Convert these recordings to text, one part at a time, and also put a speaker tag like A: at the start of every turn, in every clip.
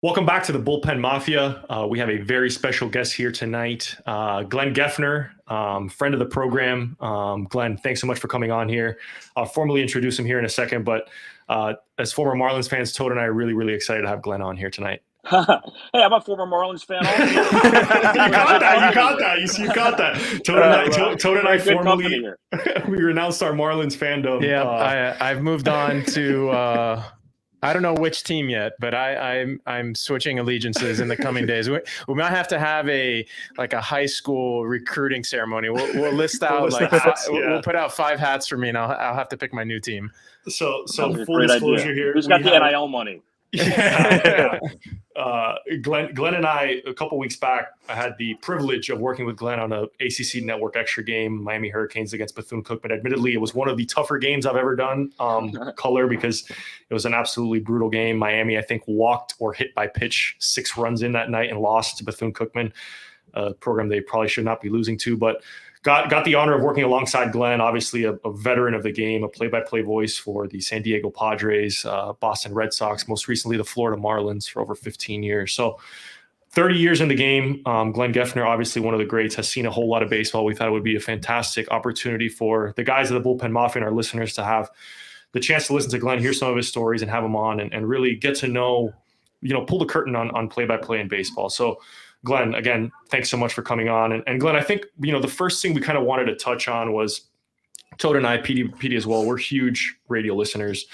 A: Welcome back to the Bullpen Mafia. We have a very special guest here tonight, Glenn Geffner, friend of the program. Glenn, thanks so much for coming on here. I'll formally introduce him here in a second, but as former Marlins fans, Toad and I are really, really excited to have Glenn on here tonight.
B: Hey, I'm a former Marlins fan also.
A: You got that. Toad and I formally we renounced our Marlins fandom.
C: Yeah, I've moved on to I don't know which team yet, but I'm switching allegiances in the coming days. We might have to have a high school recruiting ceremony. We'll list out we'll put out 5 hats for me, and I'll have to pick my new team.
A: So full disclosure here.
B: Who's got the NIL money?
A: Yeah. Glenn and I, a couple weeks back, I had the privilege of working with Glenn on a ACC Network extra game, Miami Hurricanes against Bethune-Cookman. Admittedly, it was one of the tougher games I've ever done, color, because it was an absolutely brutal game. Miami, I think, walked or hit by pitch 6 runs in that night and lost to Bethune-Cookman, a program they probably should not be losing to, but got the honor of working alongside Glenn, obviously a veteran of the game, a play-by-play voice for the San Diego Padres, Boston Red Sox, most recently the Florida Marlins for over 15 years. So 30 years in the game. Glenn Geffner, obviously one of the greats, has seen a whole lot of baseball. We thought it would be a fantastic opportunity for the guys of the Bullpen Mafia and our listeners to have the chance to listen to Glenn, hear some of his stories, and have him on and really get to know, pull the curtain on play-by-play in baseball. So Glenn, again, thanks so much for coming on. And Glenn, I think, the first thing we kind of wanted to touch on was Toad and I, Petey as well, we're huge radio listeners.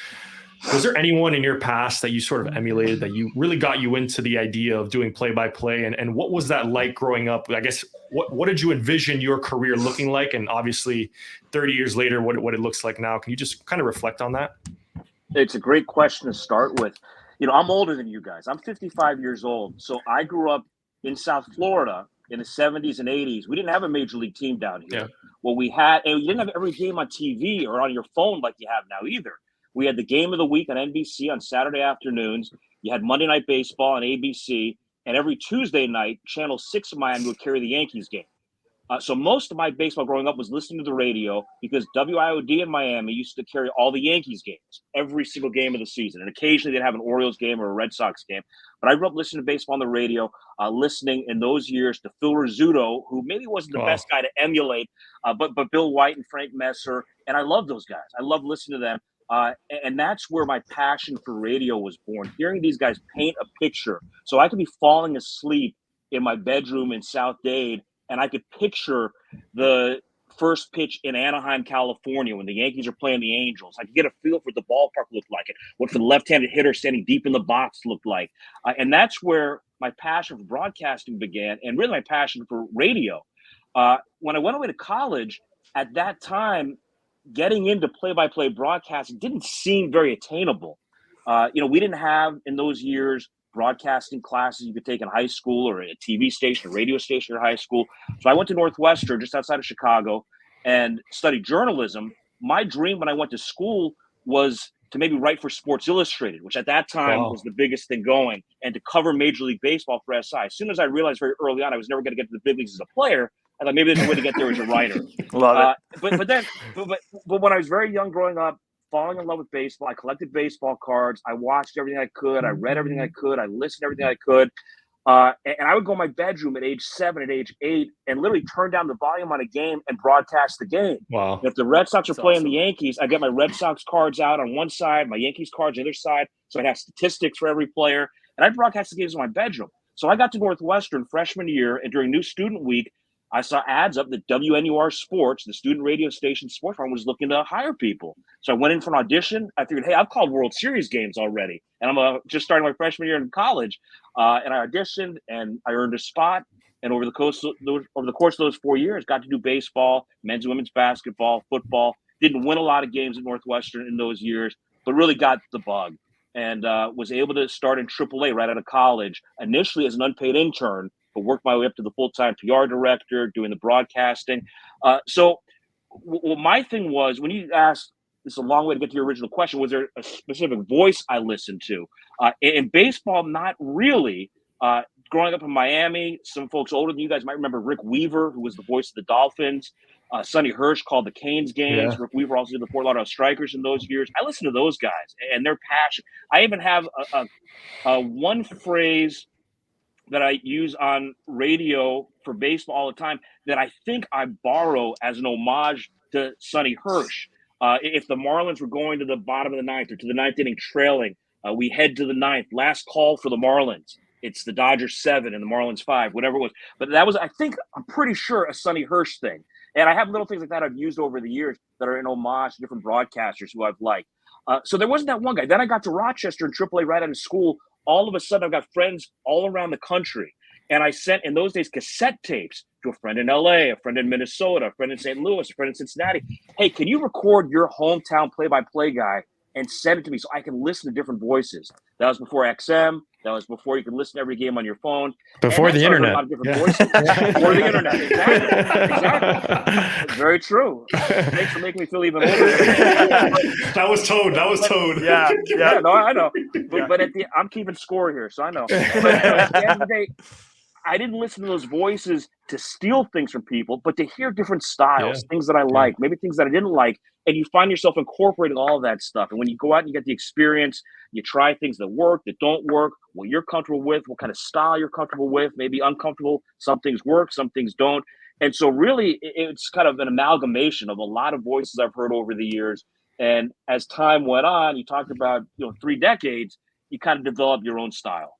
A: Was there anyone in your past that you sort of emulated, that you really got you into the idea of doing play-by-play? And what was that like growing up? I guess, what did you envision your career looking like? And obviously 30 years later, what it looks like now. Can you just kind of reflect on that?
B: It's a great question to start with. I'm older than you guys. I'm 55 years old. So I grew up in South Florida in the 70s and 80s. We didn't have a major league team down here.
A: Yeah.
B: Well, we had, and you didn't have every game on TV or on your phone like you have now either. We had the game of the week on NBC on Saturday afternoons. You had Monday Night Baseball on ABC. And every Tuesday night, Channel 6 of Miami would carry the Yankees game. So most of my baseball growing up was listening to the radio, because WIOD in Miami used to carry all the Yankees games, every single game of the season. And occasionally they'd have an Orioles game or a Red Sox game. But I grew up listening to baseball on the radio, listening in those years to Phil Rizzuto, who maybe wasn't the best guy to emulate, but Bill White and Frank Messer. And I love those guys. I love listening to them. And that's where my passion for radio was born, hearing these guys paint a picture. So I could be falling asleep in my bedroom in South Dade, and I could picture the first pitch in Anaheim, California, when the Yankees are playing the Angels. I could get a feel for what the ballpark looked like, what the left-handed hitter standing deep in the box looked like. And that's where my passion for broadcasting began, and really my passion for radio. When I went away to college, at that time, getting into play-by-play broadcasting didn't seem very attainable. We didn't have, in those years, broadcasting classes you could take in high school, or a TV station, a radio station in high school. So I went to Northwestern, just outside of Chicago, and studied journalism. My dream when I went to school was to maybe write for Sports Illustrated, which at that time was the biggest thing going, and to cover Major League Baseball for SI. As soon as I realized very early on I was never going to get to the big leagues as a player, I thought maybe there's a way to get there as a writer.
C: Love it.
B: But when I was very young growing up, falling in love with baseball, I collected baseball cards. I watched everything I could. I read everything I could. I listened to everything I could. And I would go in my bedroom at age 7, at age 8, and literally turn down the volume on a game and broadcast the game.
A: Wow.
B: If the Red Sox are playing the Yankees, I get my Red Sox cards out on one side, my Yankees cards on the other side. So I'd have statistics for every player. And I'd broadcast the games in my bedroom. So I got to Northwestern freshman year, and during New Student Week, I saw ads up that WNUR Sports, the student radio station sports farm, was looking to hire people. So I went in for an audition. I figured, hey, I've called World Series games already, and I'm just starting my freshman year in college. And I auditioned, and I earned a spot. And over the course of those 4 years, got to do baseball, men's and women's basketball, football. Didn't win a lot of games at Northwestern in those years, but really got the bug, and was able to start in AAA right out of college, initially as an unpaid intern, but worked my way up to the full-time PR director, doing the broadcasting. So my thing was, when you asked, this is a long way to get to your original question, was there a specific voice I listened to? In baseball, not really. Growing up in Miami, some folks older than you guys might remember Rick Weaver, who was the voice of the Dolphins. Sonny Hirsch called the Canes games.
C: Yeah.
B: Rick Weaver also did the Fort Lauderdale Strikers in those years. I listen to those guys and their passion. I even have a one phrase that I use on radio for baseball all the time that I think I borrow as an homage to Sonny Hirsch. If the Marlins were going to the bottom of the ninth or to the ninth inning trailing, we head to the ninth. Last call for the Marlins. It's the Dodgers 7 and the Marlins 5, whatever it was. But that was, I'm pretty sure, a Sonny Hirsch thing. And I have little things like that I've used over the years that are in homage to different broadcasters who I've liked. So there wasn't that one guy. Then I got to Rochester in AAA right out of school. All of a sudden, I've got friends all around the country. And I sent, in those days, cassette tapes to a friend in LA, a friend in Minnesota, a friend in St. Louis, a friend in Cincinnati. Hey, can you record your hometown play-by-play guy and send it to me so I can listen to different voices? That was before XM. That was before you could listen to every game on your phone.
C: Before the internet.
B: A lot of different voices. Before the internet. Exactly. Very true. Thanks for making me feel even older.
A: That was Toad.
B: Yeah, no, I know. But I'm keeping score here, so I know. But at the end of the day, I didn't listen to those voices to steal things from people, but to hear different styles, things that I like, maybe things that I didn't like, and you find yourself incorporating all of that stuff. And when you go out and you get the experience, you try things that work, that don't work, what you're comfortable with, what kind of style you're comfortable with, maybe uncomfortable. Some things work, some things don't. And so really, it's kind of an amalgamation of a lot of voices I've heard over the years. And as time went on, you talked about 3 decades, you kind of develop your own style.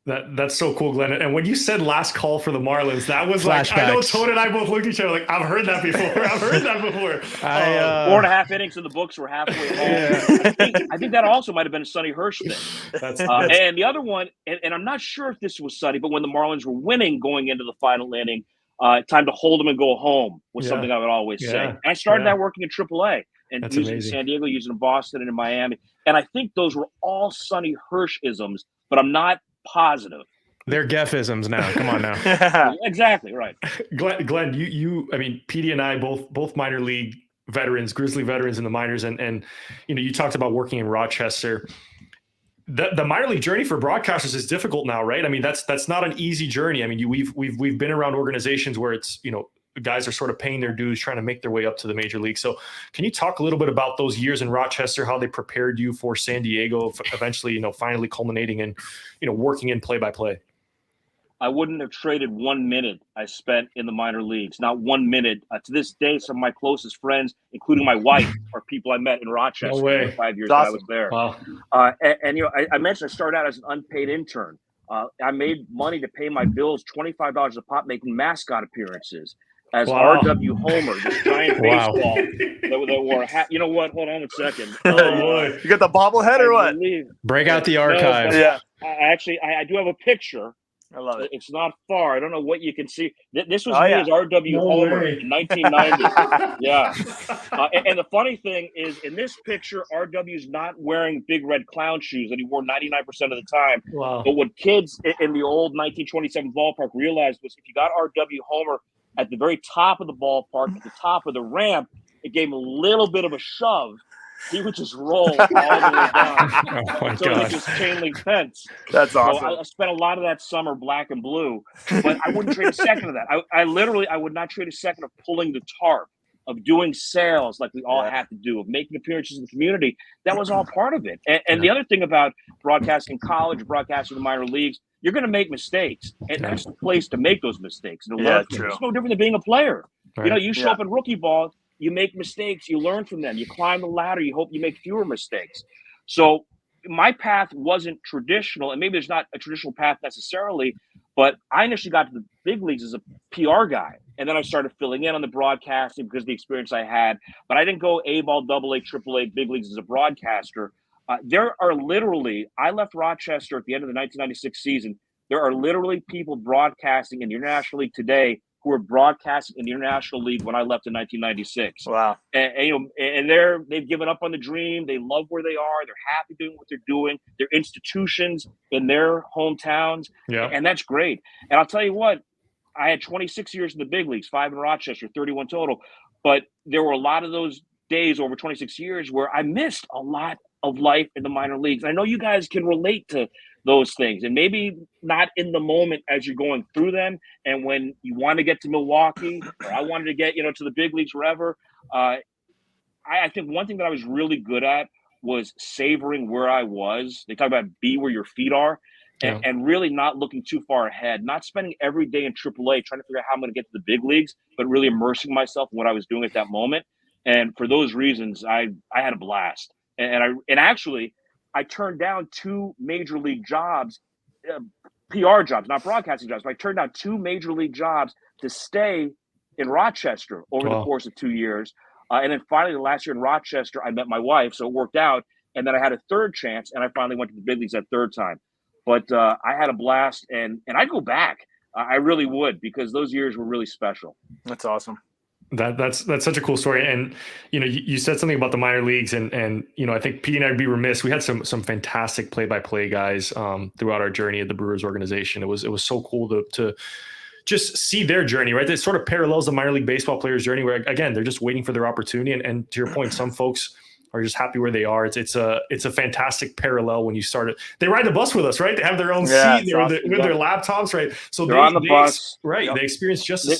A: That's so cool, Glenn. And when you said last call for the Marlins, that was
C: Flashbacks.
A: Like, I know Toad and I both looked at each other like, I've heard that before.
B: 4.5 innings in the books, we're halfway home. I think that also might have been a Sonny Hirsch thing. And the other one, and I'm not sure if this was Sonny, but when the Marlins were winning going into the final inning, time to hold them and go home was something I would always say. And I started that working in AAA and
C: That's
B: using
C: amazing.
B: in San Diego, using in Boston and in Miami. And I think those were all Sonny Hirsch-isms, but I'm not positive.
C: They're Geff-isms now. Come on now.
B: Exactly right.
A: Glenn, I mean, Petey and I both minor league veterans, Grizzly veterans in the minors, and you talked about working in Rochester. The minor league journey for broadcasters is difficult now, right? I mean, that's not an easy journey. I mean, we've been around organizations where it's guys are sort of paying their dues, trying to make their way up to the major league. So can you talk a little bit about those years in Rochester, how they prepared you for San Diego, eventually, finally culminating in, working in play-by-play?
B: I wouldn't have traded 1 minute I spent in the minor leagues, not 1 minute. To this day, some of my closest friends, including my wife, are people I met in Rochester in the 5 years that I was there.
A: Wow.
B: I mentioned I started out as an unpaid intern. I made money to pay my bills, $25 a pop, making mascot appearances as R.W. Homer, this giant baseball that wore a hat. You know what? Hold on a second.
D: You got the bobblehead or what?
C: Break out the archive.
B: I do have a picture.
D: I love it.
B: It's not far. I don't know what you can see. This was me as R.W. Homer in 1990. And the funny thing is, in this picture, R.W.'s not wearing big red clown shoes that he wore 99% of the time.
A: Wow.
B: But what kids in the old 1927 ballpark realized was if you got R.W. Homer at the very top of the ballpark, at the top of the ramp, it gave him a little bit of a shove. He would just roll all the way down until it was just chain link fence.
D: That's awesome.
B: So I spent a lot of that summer black and blue, but I wouldn't trade a second of that. I would not trade a second of pulling the tarp, of doing sales like we all had to do, of making appearances in the community. That was all part of it. And the other thing about broadcasting college, broadcasting the minor leagues, you're going to make mistakes, and that's the place to make those mistakes.
D: True.
B: It's no different than being a player.
C: Right.
B: You show up in rookie ball, you make mistakes, you learn from them, you climb the ladder, you hope you make fewer mistakes. So my path wasn't traditional, and maybe there's not a traditional path necessarily, but I initially got to the big leagues as a PR guy. And then I started filling in on the broadcasting because of the experience I had. But I didn't go A-ball, AA, AAA, big leagues as a broadcaster. There are literally, I left Rochester at the end of the 1996 season. There are literally people broadcasting in the International League today who were broadcasting in the International League when I left in 1996.
D: Wow.
B: And they've given up on the dream. They love where they are. They're happy doing what they're doing. They're institutions in their hometowns.
A: Yeah.
B: And that's great. And I'll tell you what, I had 26 years in the big leagues, 5 in Rochester, 31 total. But there were a lot of those days over 26 years where I missed a lot of life in the minor leagues. I know you guys can relate to those things, and maybe not in the moment as you're going through them. And when you want to get to Milwaukee, or I wanted to get, to the big leagues, wherever, I think one thing that I was really good at was savoring where I was. They talk about be where your feet are, and really not looking too far ahead, not spending every day in AAA trying to figure out how I'm going to get to the big leagues, but really immersing myself in what I was doing at that moment. And for those reasons, I had a blast. And actually, I turned down 2 major league jobs, PR jobs, not broadcasting jobs, but I turned down 2 major league jobs to stay in Rochester over the course of 2 years. And then finally, the last year in Rochester, I met my wife, so it worked out. And then I had a third chance, and I finally went to the big leagues that third time. But I had a blast, and I'd go back. I really would, because those years were really special.
D: That's awesome.
A: That's such a cool story. And, you said something about the minor leagues, and I think Petey and I would be remiss. We had some fantastic play-by-play guys throughout our journey at the Brewers organization. It was so cool to just see their journey, right? That sort of parallels the minor league baseball players' journey, where again, they're just waiting for their opportunity. And to your point, some folks are just happy where they are. It's a fantastic parallel when you start it. They ride the bus with us, right? They have their own seat with their laptops, right? So
B: they're on the bus,
A: right? Yep. They experience just the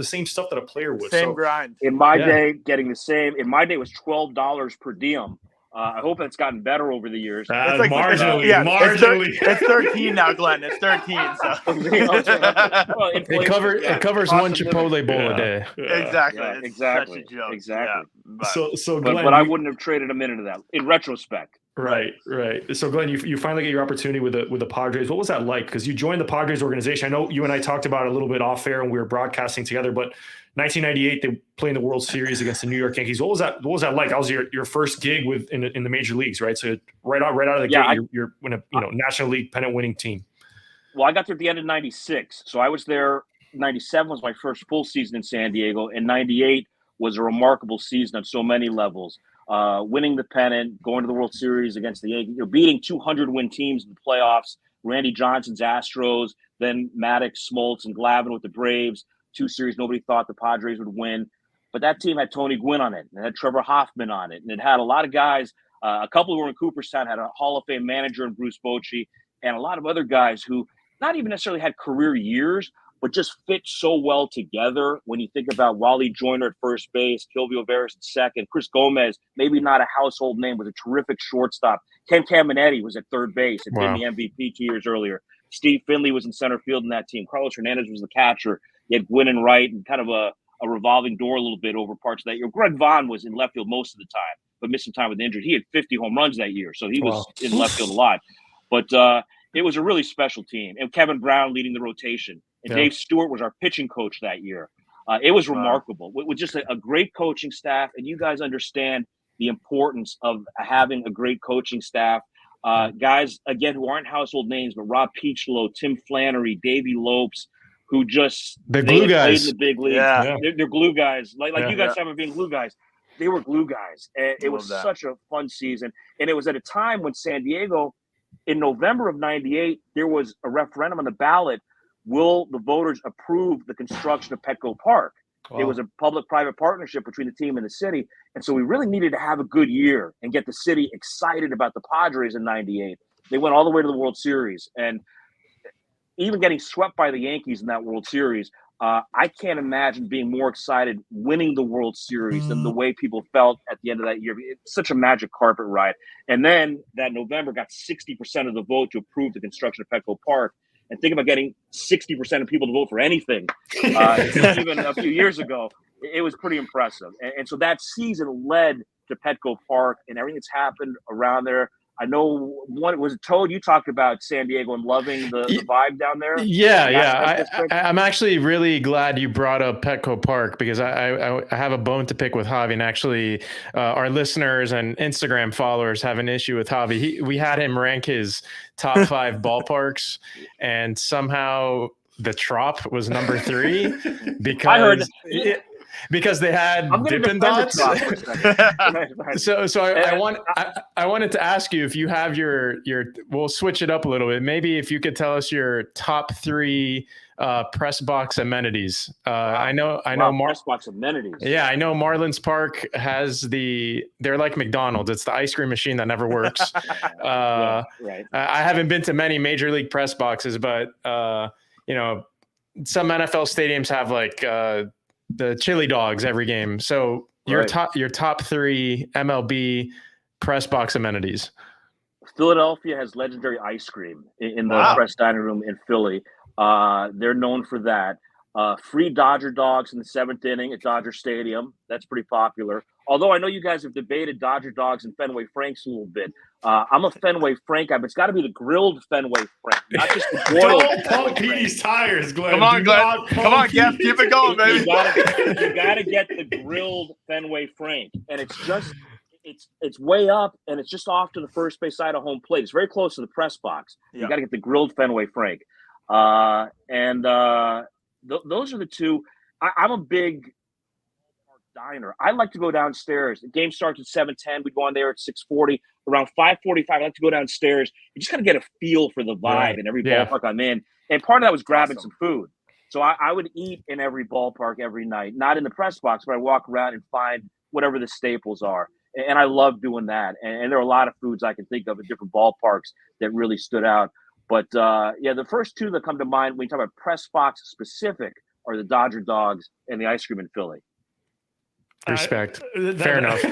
A: same stuff that a player would.
D: Same grind.
B: In my day, getting the same. In my day, was $12 per diem. I hope it's gotten better over the years.
A: It's like marginally.
D: It's 13 now, Glenn. It's 13. So
B: well,
C: it covers one Chipotle bowl a day.
D: Exactly.
B: Yeah, exactly.
D: Such a joke.
B: Exactly.
D: Yeah,
A: so Glenn,
B: but I wouldn't have traded a minute of that in retrospect.
A: Right. So Glenn, you finally get your opportunity with the Padres. What was that like? Because you joined the Padres organization. I know you and I talked about it a little bit off air when we were broadcasting together, but 1998, they played in the World Series against the New York Yankees. What was that like? That was your first gig in the major leagues, right? So right out of the gate, you're in a National League pennant winning team.
B: Well, I got there at the end of '96, so I was there. '97 was my first full season in San Diego, and '98 was a remarkable season on so many levels. Winning the pennant, going to the World Series against the Yankees, beating 200-win teams in the playoffs. Randy Johnson's Astros, then Maddox, Smoltz, and Glavine with the Braves. 2 series nobody thought the Padres would win, but that team had Tony Gwynn on it, and it had Trevor Hoffman on it, and it had a lot of guys. A couple who were in Cooperstown, had a Hall of Fame manager in Bruce Bochy, and a lot of other guys who not even necessarily had career years, but just fit so well together. When you think about Wally Joyner at first base, Kilvio Veras at second, Chris Gomez, maybe not a household name, was a terrific shortstop. Ken Caminetti was at third base and won the MVP 2 years earlier. Steve Finley was in center field in that team. Carlos Hernandez was the catcher. You had Gwynn and Wright, and kind of a revolving door a little bit over parts of that year. Greg Vaughn was in left field most of the time, but missed some time with injury. He had 50 home runs that year, so he was in left field a lot. But it was a really special team. And Kevin Brown leading the rotation. And Dave Stewart was our pitching coach that year. It was remarkable. With just a great coaching staff, and you guys understand the importance of having a great coaching staff. Guys, again, who aren't household names, but Rob Peachlow, Tim Flannery, Davey Lopes, who just
C: the glue guys
B: played in the big leagues.
D: Yeah.
B: They're glue guys. Like you guys haven't been glue guys. They were glue guys. And it was such a fun season. And it was at a time when San Diego, in November of '98, there was a referendum on the ballot. Will the voters approve the construction of Petco Park? It was a public-private partnership between the team and the city. And so we really needed to have a good year and get the city excited about the Padres in '98. They went all the way to the World Series. And even getting swept by the Yankees in that World Series, I can't imagine being more excited winning the World Series than the way people felt at the end of that year. It's such a magic carpet ride. And then that November got 60% of the vote to approve the construction of Petco Park. And think about getting 60% of people to vote for anything. Even a few years ago, it was pretty impressive. And so that season led to Petco Park and everything that's happened around there. I know was it Toad? You talked about San Diego and loving the vibe down there.
C: I'm actually really glad you brought up Petco Park, because I have a bone to pick with Javi, and actually our listeners and Instagram followers have an issue with Javi. We had him rank his top 5 ballparks, and somehow the Trop was number 3 because
B: I heard
C: because they had
B: I'm going to
C: Dippin'
B: defend
C: Dots.
B: the Trop.
C: So I wanted to ask you if you have your. We'll switch it up a little bit. Maybe if you could tell us your top 3 press box amenities. I know
B: Press box amenities.
C: Yeah, I know Marlins Park has they're like McDonald's. It's the ice cream machine that never works.
B: Right.
C: I haven't been to many major league press boxes, but some NFL stadiums have like the chili dogs every game. So your top 3 MLB press box amenities.
B: Philadelphia has legendary ice cream in the press dining room in Philly. They're known for that. Free Dodger dogs in the 7th inning at Dodger Stadium. That's pretty popular. Although I know you guys have debated Dodger dogs and Fenway Franks a little bit. I'm a Fenway Frank guy, but it's got to be the grilled Fenway Frank, not just the boiled.
A: Don't pump Petey's tires, Glenn.
D: Come on, Glenn. Come on, Geff. Keep it going, baby.
B: You got to get the grilled Fenway Frank, and it's just it's way up, and it's just off to the first base side of home plate. It's very close to the press box. Yeah. You got to get the grilled Fenway Frank, those are the 2. I'm a big diner. I like to go downstairs. The game starts at 7:10. We go on there at 6:40. Around 5:45, I like to go downstairs. You just kind of get a feel for the vibe in every ballpark I'm in. And part of that was grabbing some food. So I would eat in every ballpark every night, not in the press box, but I walk around and find whatever the staples are. And I love doing that. And there are a lot of foods I can think of at different ballparks that really stood out. But, the first 2 that come to mind when you talk about press box specific are the Dodger dogs and the ice cream in Philly.
C: Respect. Fair enough.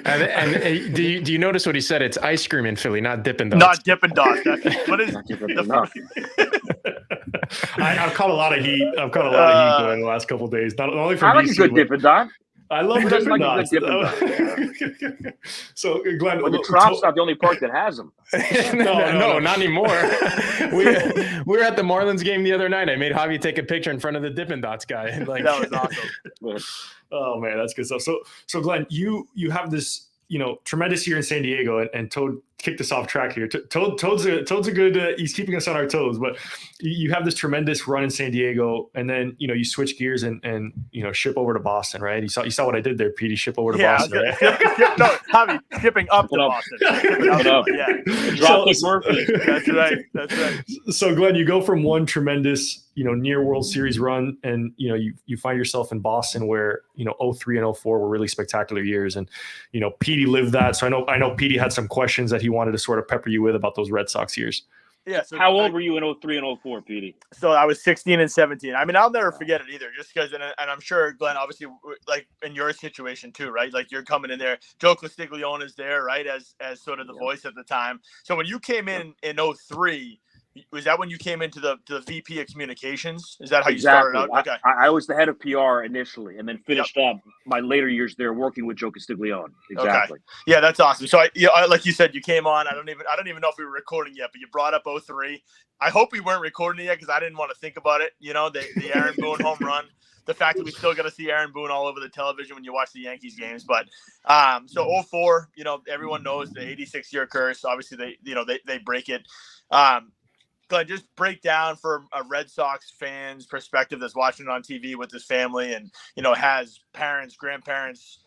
C: And do you notice what he said? It's ice cream in Philly, not Dippin' Dots.
D: Not Dippin' Dots. What is
A: I've caught a lot of heat. During the last couple of days. Not only from
B: I like a good Dippin' Dot.
A: I love Dippin' Dots. So, Glenn,
B: the Trop's not the only park that has them.
C: No, not anymore. We were at the Marlins game the other night. I made Javi take a picture in front of the Dippin' Dots guy.
D: That was awesome.
A: Oh man, that's good stuff. So Glenn, you have this tremendous year in San Diego, and Toad kicked us off track here. Toad's a good. He's keeping us on our toes, but you have this tremendous run in San Diego, and then you switch gears and ship over to Boston, right? You saw what I did there, Petey. Ship over to Boston. Right?
D: Javi, shipping up to Boston.
B: Drop Murphy.
D: That's right.
A: So Glenn, you go from one tremendous near World Series run, and you find yourself in Boston, where 03 and 04 were really spectacular years, and Petey lived that. So I know Petey had some questions that he wanted to sort of pepper you with about those Red Sox years.
B: Yeah. So how old were you in 03 and 04, Petey?
D: So I was 16 and 17. I mean, I'll never forget it either, just because, and I'm sure, Glenn, obviously, like in your situation too, right? Like you're coming in there. Joe Castiglione is there, right? As sort of the voice at the time. So when you came in 03, was that when you came into the VP of communications? Is that how you started out? Okay.
B: I was the head of PR initially, and then finished up my later years there working with Joe Castiglione. Exactly.
D: Okay. Yeah, that's awesome. So I like you said, you came on. I don't even know if we were recording yet, but you brought up 03. I hope we weren't recording it yet, because I didn't want to think about it. The Aaron Boone home run. The fact that we still got to see Aaron Boone all over the television when you watch the Yankees games. But so 04, everyone knows the 86-year curse. Obviously, they break it. Glenn, just break down for a Red Sox fan's perspective that's watching it on TV with his family, and has parents, grandparents,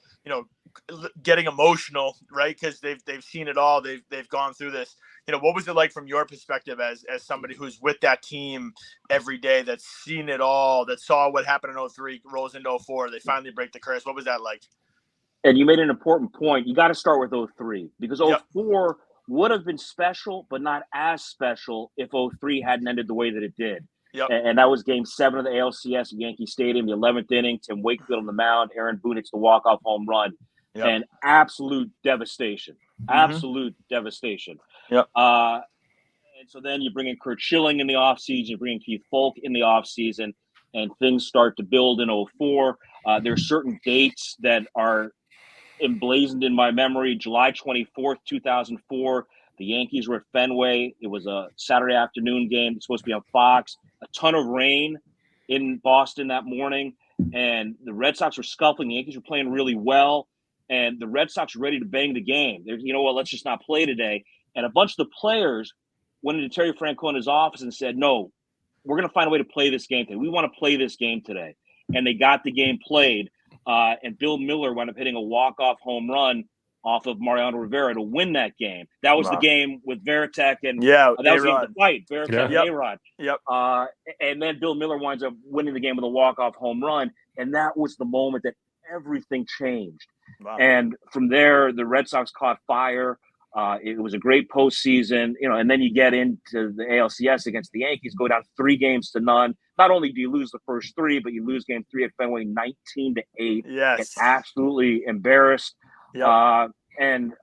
D: getting emotional, right? Because they've seen it all. They've gone through this. What was it like from your perspective as somebody who's with that team every day, that's seen it all, that saw what happened in 03, rolls into 04, they finally break the curse? What was that like?
B: And you made an important point. You got to start with 03, because 04 would have been special, but not as special if 03 hadn't ended the way that it did.
D: Yep.
B: And that was Game 7 of the ALCS at Yankee Stadium, the 11th inning. Tim Wakefield on the mound. Aaron Boone hits the walk-off home run. Yep. And absolute devastation. Absolute devastation.
D: Yep.
B: And so then you bring in Kurt Schilling in the offseason. You bring in Keith Folk in the offseason. And things start to build in 04. There are certain dates that are emblazoned in my memory. July 24th, 2004, the Yankees were at Fenway. It was a Saturday afternoon game. It's supposed to be on Fox. A ton of rain in Boston that morning, and the Red Sox were scuffling. The Yankees were playing really well, and the Red Sox were ready to bang the game. They're, let's just not play today. And a bunch of the players went into Terry Francona's office and said, no, we're going to find a way to play this game today. We want to play this game today. And they got the game played. and Bill Miller wound up hitting a walk-off home run off of Mariano Rivera to win that game. That was the game with Veritek and that was the fight, Veritek and A-Rod.
D: Yep.
B: And then Bill Miller winds up winning the game with a walk-off home run, and that was the moment that everything changed.
D: Wow.
B: And from there, the Red Sox caught fire. It was a great postseason, and then you get into the ALCS against the Yankees, go down 3-0. Not only do you lose the first 3, but you lose game 3 at Fenway 19-8.
D: Yes.
B: Get absolutely embarrassed.
D: Yep.
B: And,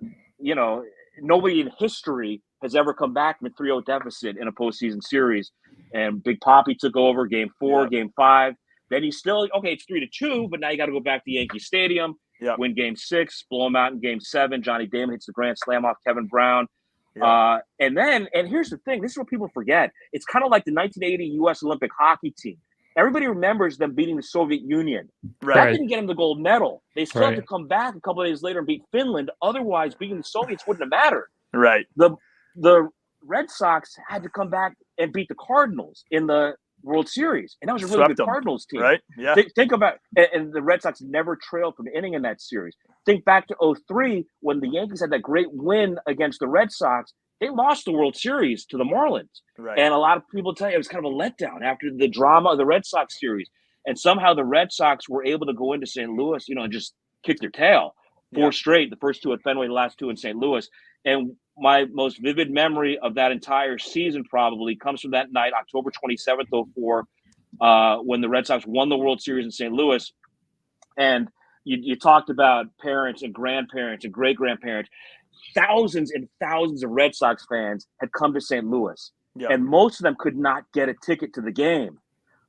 B: nobody in history has ever come back from a 3-0 deficit in a postseason series. And Big Papi took over game 4, game 5. Then it's 3-2, but now you got to go back to Yankee Stadium.
D: Yep.
B: Win game 6, blow them out in game 7. Johnny Damon hits the grand slam off Kevin Brown.
D: Yep.
B: And here's the thing. This is what people forget. It's kind of like the 1980 U.S. Olympic hockey team. Everybody remembers them beating the Soviet Union.
D: Right.
B: That didn't get them the gold medal. They still had to come back a couple of days later and beat Finland. Otherwise, beating the Soviets wouldn't have mattered.
D: Right.
B: The Red Sox had to come back and beat the Cardinals in the World Series, and that was a really good Cardinals team.
D: Right? Yeah.
B: Think about, and the Red Sox never trailed from an inning in that series. Think back to 2003 when the Yankees had that great win against the Red Sox. They lost the World Series to the Marlins.
D: Right.
B: And a lot of people tell you it was kind of a letdown after the drama of the Red Sox series. And somehow the Red Sox were able to go into St. Louis, and just kick their tail. 4 straight, the first 2 at Fenway, the last 2 in St. Louis. And my most vivid memory of that entire season probably comes from that night, October 27th, 2004, when the Red Sox won the World Series in St. Louis. And you talked about parents and grandparents and great-grandparents. Thousands and thousands of Red Sox fans had come to St. Louis, and most of them could not get a ticket to the game.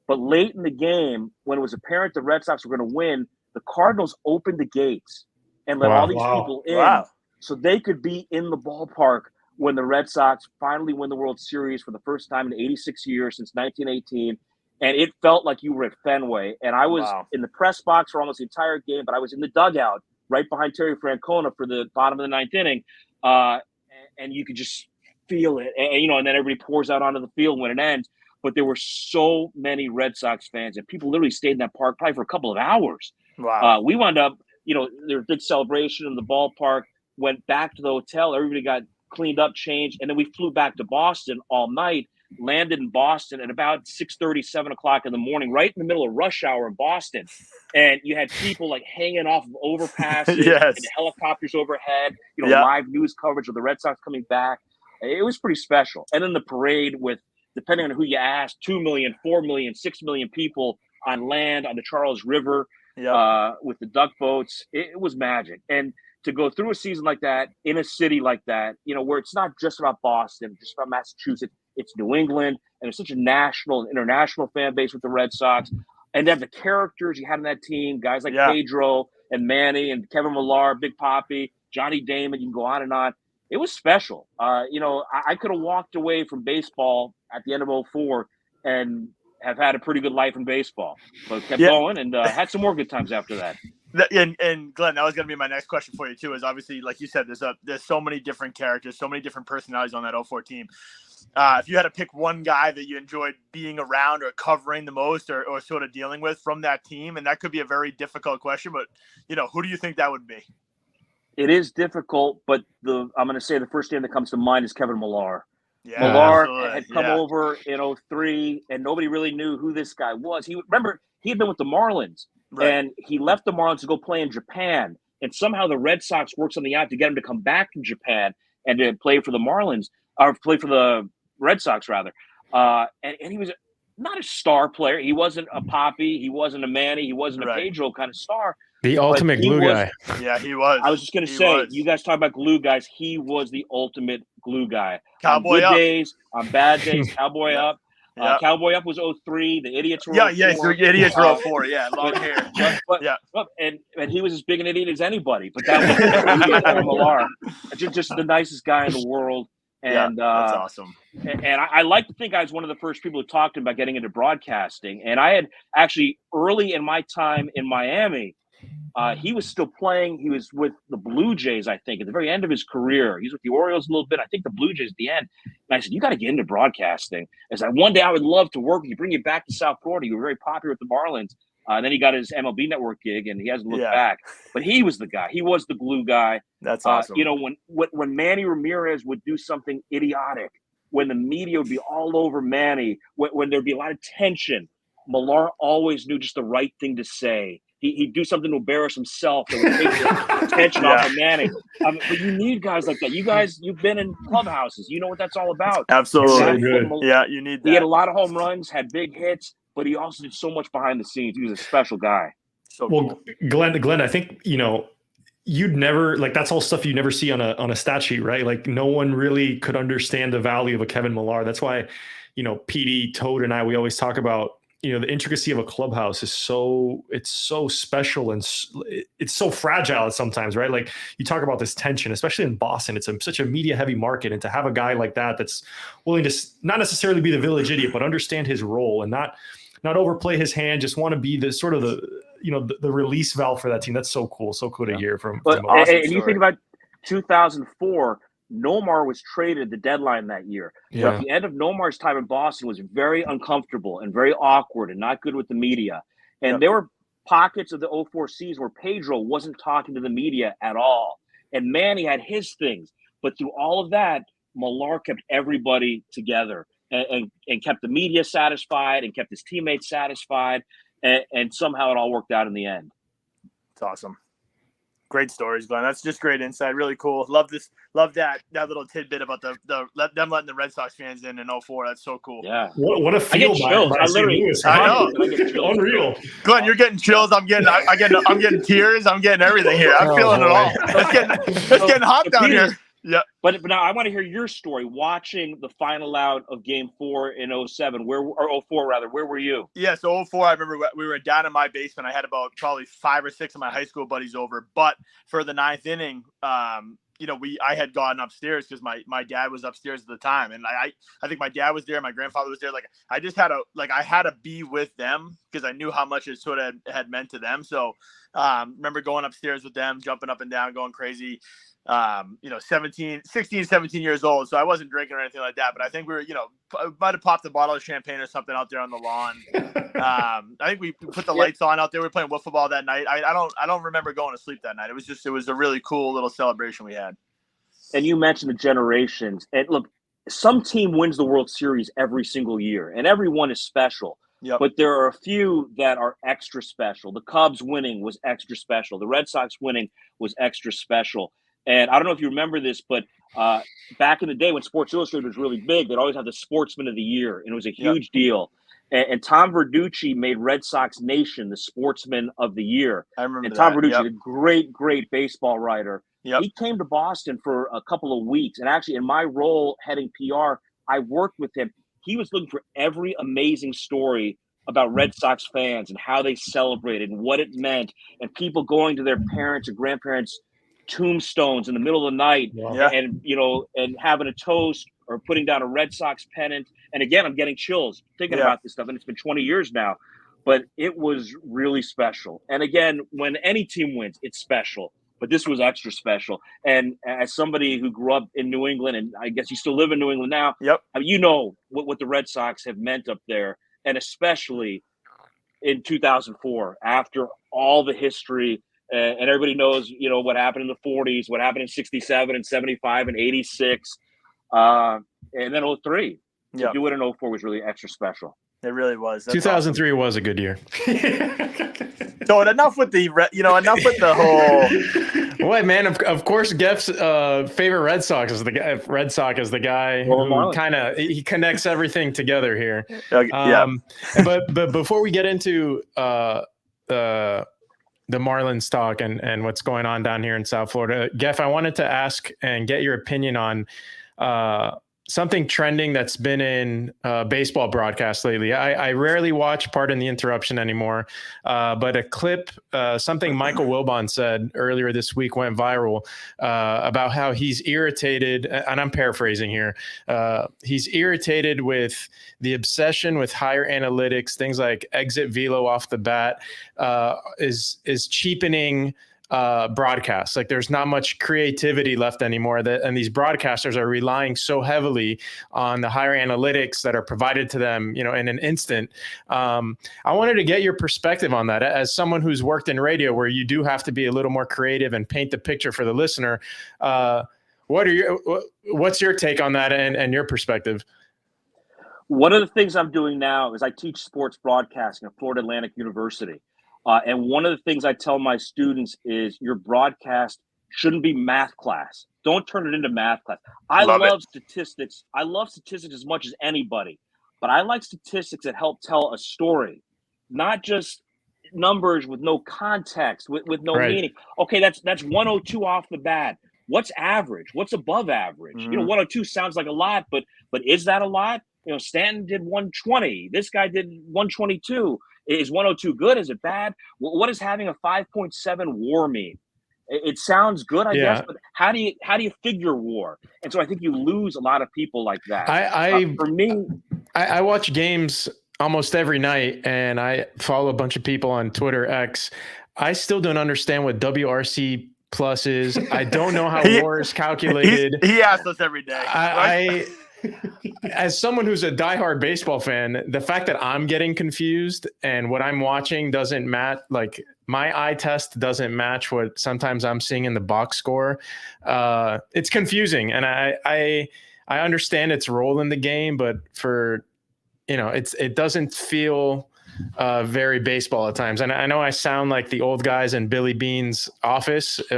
B: But late in the game, when it was apparent the Red Sox were going to win, the Cardinals opened the gates and let all these people in so they could be in the ballpark when the Red Sox finally win the World Series for the first time in 86 years since 1918. And it felt like you were at Fenway. And I was in the press box for almost the entire game, but I was in the dugout right behind Terry Francona for the bottom of the 9th inning. And you could just feel it. And then everybody pours out onto the field when it ends. But there were so many Red Sox fans, and people literally stayed in that park probably for a couple of hours.
D: Wow.
B: We wound up, there was a big celebration in the ballpark, went back to the hotel. Everybody got cleaned up, changed. And then we flew back to Boston all night, landed in Boston at about 6:30, 7 o'clock in the morning, right in the middle of rush hour in Boston. And you had people like hanging off of overpasses and helicopters overhead, live news coverage of the Red Sox coming back. It was pretty special. And then the parade with, depending on who you ask, 2 million, 4 million, 6 million people on land on the Charles River with the duck boats. It was magic. And to go through a season like that in a city like that, where it's not just about Boston, just about Massachusetts, it's New England, and it's such a national and international fan base with the Red Sox. And then the characters you had in that team, guys like Pedro and Manny and Kevin Millar, Big Papi, Johnny Damon, you can go on and on. It was special. I could have walked away from baseball at the end of 2004 and have had a pretty good life in baseball, but kept going and had some more good times after that.
D: And Glenn, that was going to be my next question for you too. Is obviously, like you said, there's so many different characters, so many different personalities on that 2004 team. If you had to pick one guy that you enjoyed being around or covering the most, or sort of dealing with from that team, and that could be a very difficult question, but who do you think that would be?
B: It is difficult, but I'm going to say the first name that comes to mind is Kevin Millar.
D: Yeah,
B: Millar had come over in 2003, and nobody really knew who this guy was. He had been with the Marlins, and he left the Marlins to go play in Japan. And somehow the Red Sox worked something out to get him to come back from Japan and to play for the Marlins, or play for the Red Sox, rather. And he was not a star player. He wasn't a Papi. He wasn't a Manny. He wasn't a Pedro kind of star.
C: The ultimate glue guy.
D: Yeah, he was.
B: I was just going to say, you guys talk about glue guys. He was the ultimate glue guy.
D: Cowboy
B: on good
D: up.
B: days, on bad days, Cowboy up. Cowboy up was 2003. The Idiots were
D: 2004. So idiots were 2004. Yeah, long hair.
B: And he was as big an idiot as anybody. But that was Kevin Millar. Just the nicest guy in the world. And
D: that's awesome.
B: And I like to think I was one of the first people who talked about getting into broadcasting. And I had actually, early in my time in Miami, he was still playing. He was with the Blue Jays, I think, at the very end of his career. He was with the Orioles a little bit. I think the Blue Jays at the end. And I said, you got to get into broadcasting. I said, one day I would love to work with you, bring you back to South Florida. You were very popular with the Marlins. Then he got his MLB Network gig, and he hasn't looked
D: Yeah.
B: back. But he was the guy. He was the glue guy.
D: That's awesome.
B: You know, when Manny Ramirez would do something idiotic, when the media would be all over Manny, when there'd be a lot of tension, Millar always knew just the right thing to say. He'd do something to embarrass himself that would take the attention off of Manny. But you need guys like that. You guys, you've been in clubhouses. You know what that's all about.
D: Absolutely.
A: So
D: Yeah, you need that.
B: He had a lot of home runs, had big hits, but he also did so much behind the scenes. He was a special guy.
D: So
A: well,
D: cool.
A: Glenn, I think, you know, you'd never, like, that's all stuff you never see on a stat sheet, right? Like, no one really could understand the value of a Kevin Millar. That's why, you know, Petey, Toad, and I, we always talk about, you know, the intricacy of a clubhouse is it's so special, and it's so fragile sometimes, right? Like, you talk about this tension, especially in Boston. It's such a media heavy market, and to have a guy like that's willing to not necessarily be the village idiot, but understand his role and not overplay his hand, just want to be the sort of the release valve for that team. That's so cool. So cool to hear from
B: awesome. And you think about 2004, Nomar was traded at the deadline that year.
A: Yeah.
B: But the end of Nomar's time in Boston was very uncomfortable and very awkward and not good with the media. And there were pockets of the 04 season where Pedro wasn't talking to the media at all. And Manny had his things. But through all of that, Millar kept everybody together and kept the media satisfied and kept his teammates satisfied. And somehow it all worked out in the end.
D: It's awesome. Great stories, Glenn. That's just great insight. Really cool. Love this. Love that little tidbit about them letting the Red Sox fans in 04. That's so cool.
B: Yeah.
A: What a feel.
B: I get chills.
D: I know.
A: Unreal.
D: Glenn, you're getting chills. I'm getting tears. I'm getting everything here. I'm feeling it all. It's getting hot down here. Yeah.
B: But now I want to hear your story. Watching the final out of Game 4 in 07, or 04 rather, where were you?
D: Yeah, so 04, I remember we were down in my basement. I had about probably 5 or 6 of my high school buddies over. But for the 9th inning, you know, I had gone upstairs because my dad was upstairs at the time, and I think my dad was there, my grandfather was there. Like, I just had to be with them because I knew how much it sort of had meant to them. So remember going upstairs with them, jumping up and down, going crazy. You know, 16, 17 years old. So I wasn't drinking or anything like that, but I think we were, you know, might have popped a bottle of champagne or something out there on the lawn. I think we put the lights on out there. We were playing wiffle ball that night. I don't remember going to sleep that night. It was a really cool little celebration we had.
B: And you mentioned the generations, and look, some team wins the World Series every single year, and everyone is special.
D: Yep.
B: But there are a few that are extra special. The Cubs winning was extra special. The Red Sox winning was extra special. And I don't know if you remember this, but back in the day when Sports Illustrated was really big, they'd always have the Sportsman of the Year, and it was a huge deal. And Tom Verducci made Red Sox Nation the Sportsman of the Year.
D: I remember
B: and Tom
D: that.
B: Verducci, a great baseball writer.
D: Yep.
B: He came to Boston for a couple of weeks. And actually, in my role heading PR, I worked with him. He was looking for every amazing story about Red Sox fans and how they celebrated and what it meant, and people going to their parents or grandparents' tombstones in the middle of the night and having a toast or putting down a Red Sox pennant. And again, I'm getting chills thinking about this stuff, and it's been 20 years now, but it was really special. And again, when any team wins, it's special, but this was extra special. And as somebody who grew up in New England, and I guess you still live in New England now, you know what the Red Sox have meant up there, and especially in 2004 after all the history. And everybody knows, you know, what happened in the 40s, what happened in 67 and 75 and 86, and then 03. To do it in 04 was really extra special.
D: It really was. That's
C: 2003 was a good year.
D: So enough with the whole.
C: Wait, man! Of course, Geff's favorite Red Sox is the guy who he connects everything together here. But before we get into the Marlins talk and what's going on down here in South Florida, Geff, I wanted to ask and get your opinion on something trending that's been in baseball broadcasts lately. I rarely watch, pardon the interruption, anymore, but a clip, something Michael Wilbon said earlier this week went viral about how he's irritated, and I'm paraphrasing here, he's irritated with the obsession with higher analytics, things like exit velo off the bat, is cheapening broadcasts. Like there's not much creativity left anymore, and these broadcasters are relying so heavily on the higher analytics that are provided to them, in an instant. I wanted to get your perspective on that as someone who's worked in radio, where you do have to be a little more creative and paint the picture for the listener. What's your take on that and your perspective?
B: One of the things I'm doing now is I teach sports broadcasting at Florida Atlantic University. And one of the things I tell my students is your broadcast shouldn't be math class. Don't turn it into math class. I love statistics. I love statistics as much as anybody, but I like statistics that help tell a story, not just numbers with no context, with no meaning. Okay, that's 102 off the bat. What's average? What's above average? 102 sounds like a lot, but is that a lot? Stanton did 120. This guy did 122. Is 102 good? Is it bad? What does having a 5.7 WAR mean? It sounds good, I guess, but how do you figure WAR? And so I think you lose a lot of people like that. For me,
C: I watch games almost every night, and I follow a bunch of people on Twitter X. I still don't understand what WRC plus is. I don't know how WAR is calculated.
D: He asks us every day.
C: I as someone who's a diehard baseball fan, the fact that I'm getting confused and what I'm watching doesn't match, like my eye test doesn't match what sometimes I'm seeing in the box score. It's confusing, and I understand its role in the game, but for it doesn't feel very baseball at times. And I know I sound like the old guys in Billy Bean's office in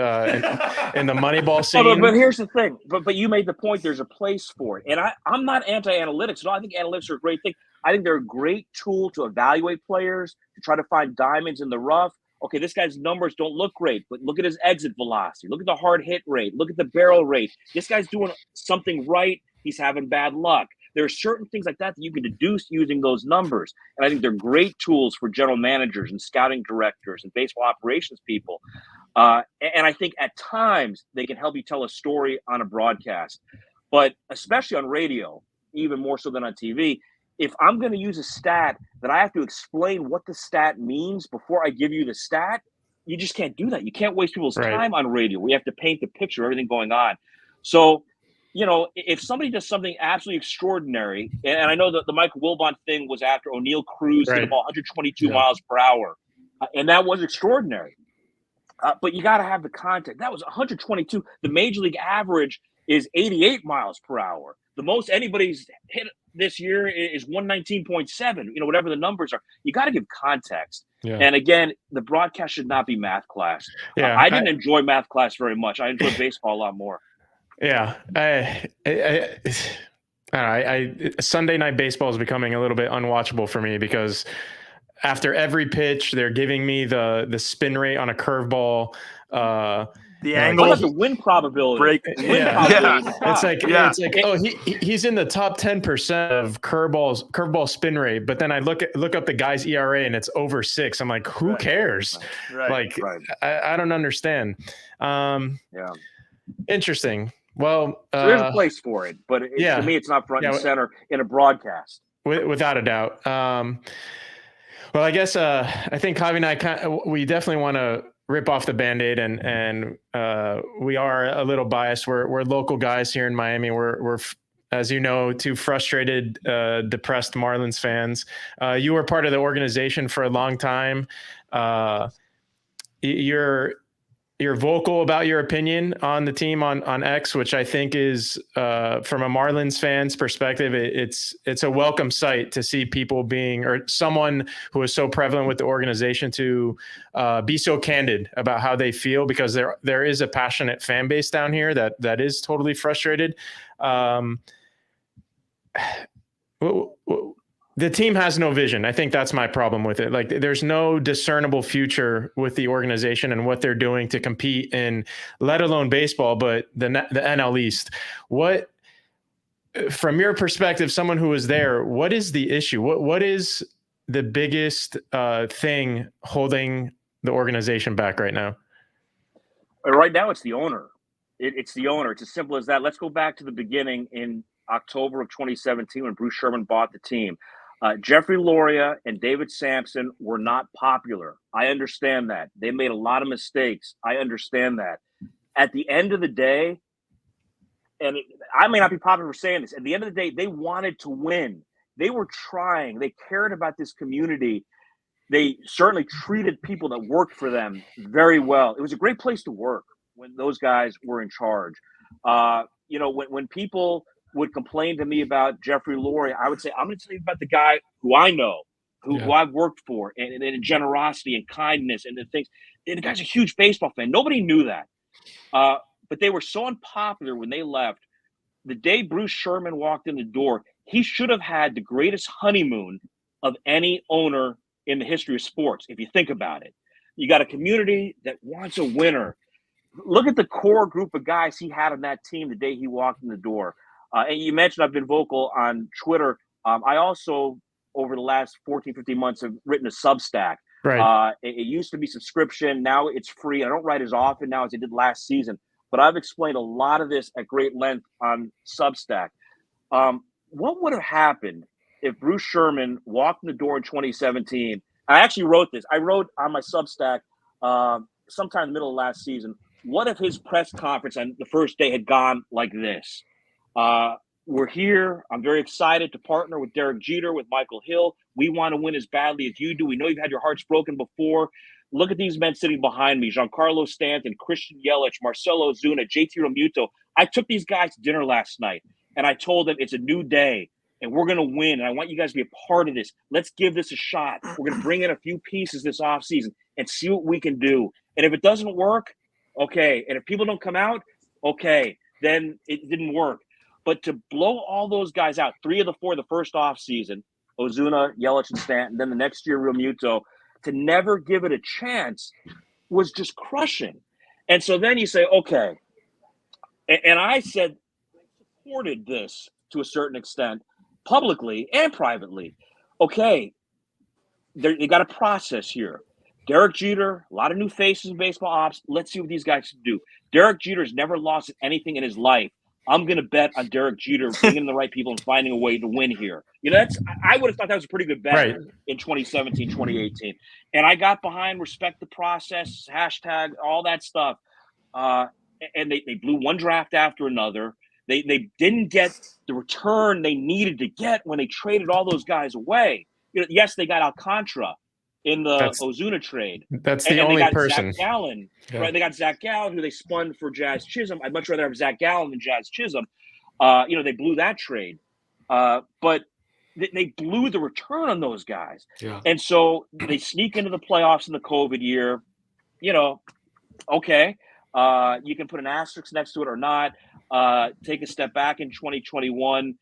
C: the Moneyball scene.
B: But here's the thing. But you made the point. There's a place for it. And I'm not anti-analytics at all. I think analytics are a great thing. I think they're a great tool to evaluate players, to try to find diamonds in the rough. Okay, this guy's numbers don't look great, but look at his exit velocity. Look at the hard hit rate. Look at the barrel rate. This guy's doing something right. He's having bad luck. There are certain things like that you can deduce using those numbers. And I think they're great tools for general managers and scouting directors and baseball operations people. And I think at times they can help you tell a story on a broadcast. But especially on radio, even more so than on TV, if I'm going to use a stat that I have to explain what the stat means before I give you the stat, you just can't do that. You can't waste people's time on radio. We have to paint the picture of everything going on. So, if somebody does something absolutely extraordinary, and I know that the Michael Wilbon thing was after O'Neill Cruz hit the ball 122 miles per hour, and that was extraordinary. But you got to have the context. That was 122. The major league average is 88 miles per hour. The most anybody's hit this year is 119.7. Whatever the numbers are, you got to give context. Yeah. And again, the broadcast should not be math class. Yeah, I didn't enjoy math class very much. I enjoyed baseball a lot more.
C: Yeah, Sunday night baseball is becoming a little bit unwatchable for me because after every pitch, they're giving me the spin rate on a curveball,
D: the angle,
B: the win probability.
C: It's like oh, he's in the top 10% of curveball spin rate, but then I look up the guy's ERA and it's over 6. I'm like, who cares? I don't understand. Interesting. Well,
B: so there's a place for it, but to me, it's not front and center in a broadcast.
C: Without a doubt. Well, I guess I think Javi and I we definitely want to rip off the Band-Aid, and we are a little biased. We're local guys here in Miami. We're as you know, two frustrated, depressed Marlins fans. You were part of the organization for a long time. You're vocal about your opinion on the team on X, which I think is from a Marlins fan's perspective, it's a welcome sight to see people or someone who is so prevalent with the organization to be so candid about how they feel, because there is a passionate fan base down here that is totally frustrated. The team has no vision. I think that's my problem with it. Like, there's no discernible future with the organization and what they're doing to compete in, let alone baseball, but the NL East. What, from your perspective, someone who was there, what is the issue? What is the biggest thing holding the organization back right now?
B: Right now, it's the owner. It's the owner. It's as simple as that. Let's go back to the beginning in October of 2017 when Bruce Sherman bought the team. Jeffrey Loria and David Sampson were not popular. I understand that. They made a lot of mistakes. I understand that. At the end of the day, and I may not be popular for saying this, at the end of the day, they wanted to win. They were trying. They cared about this community. They certainly treated people that worked for them very well. It was a great place to work when those guys were in charge. When people would complain to me about Jeffrey Lurie, I would say, I'm going to tell you about the guy who I know, who I've worked for, and generosity and kindness and the things. And the guy's a huge baseball fan. Nobody knew that. But they were so unpopular when they left. The day Bruce Sherman walked in the door, he should have had the greatest honeymoon of any owner in the history of sports, if you think about it. You got a community that wants a winner. Look at the core group of guys he had on that team the day he walked in the door. And you mentioned I've been vocal on Twitter. I also, over the last 14, 15 months, have written a Substack.
C: Right.
B: It used to be subscription. Now it's free. I don't write as often now as I did last season. But I've explained a lot of this at great length on Substack. What would have happened if Bruce Sherman walked in the door in 2017? I actually wrote this. I wrote on my Substack sometime in the middle of last season. What if his press conference on the first day had gone like this? We're here. I'm very excited to partner with Derek Jeter, with Michael Hill. We want to win as badly as you do. We know you've had your hearts broken before. Look at these men sitting behind me: Giancarlo Stanton, Christian Yelich, Marcelo Ozuna, JT Realmuto. I took these guys to dinner last night, and I told them it's a new day, and we're going to win, and I want you guys to be a part of this. Let's give this a shot. We're going to bring in a few pieces this offseason and see what we can do. And if it doesn't work, okay. And if people don't come out, okay, then it didn't work. But to blow all those guys out, 3 of the 4 the first offseason, Ozuna, Yelich, and Stanton, then the next year, Realmuto, to never give it a chance was just crushing. And so then you say, okay. And I said, I supported this to a certain extent, publicly and privately. Okay, they got a process here. Derek Jeter, a lot of new faces in baseball ops. Let's see what these guys can do. Derek Jeter's never lost anything in his life. I'm going to bet on Derek Jeter bringing in the right people and finding a way to win here. I would have thought that was a pretty good bet in 2017, 2018. And I got behind respect the process, hashtag, all that stuff. And they blew one draft after another. They didn't get the return they needed to get when they traded all those guys away. Yes, they got Alcantara in the Ozuna trade.
C: That's the only person.
B: Zach Gallen, right? They got Zach Gallen, who they spun for Jazz Chisholm. I'd much rather have Zach Gallen than Jazz Chisholm. They blew that trade. But they blew the return on those guys. Yeah. And so they sneak into the playoffs in the COVID year. Okay. You can put an asterisk next to it or not. Take a step back in 2021.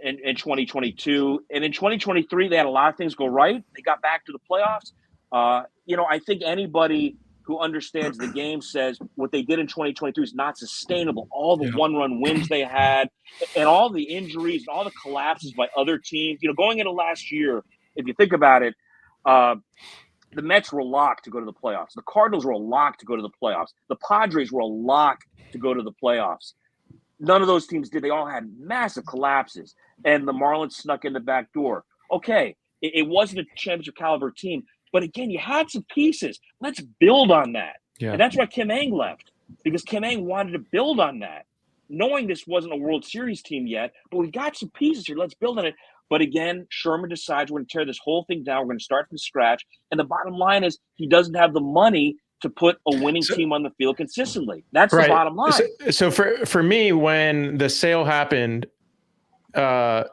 B: In 2022, and in 2023, they had a lot of things go right. They got back to the playoffs. I think anybody who understands the game says what they did in 2023 is not sustainable. All the one-run wins they had, and all the injuries, and all the collapses by other teams. Going into last year, if you think about it, the Mets were a lock to go to the playoffs. The Cardinals were a lock to go to the playoffs. The Padres were a lock to go to the playoffs. None of those teams did. They all had massive collapses, and the Marlins snuck in the back door. Okay, it wasn't a championship caliber team, but again, you had some pieces. Let's build on that. Yeah. And that's why Kim Ng left, because Kim Ng wanted to build on that, knowing this wasn't a World Series team yet, but we got some pieces here. Let's build on it. But again, Sherman decides we're going to tear this whole thing down. We're going to start from scratch. And the bottom line is he doesn't have the money to put a winning team on the field consistently. That's the bottom line.
C: So for me, when the sale happened, the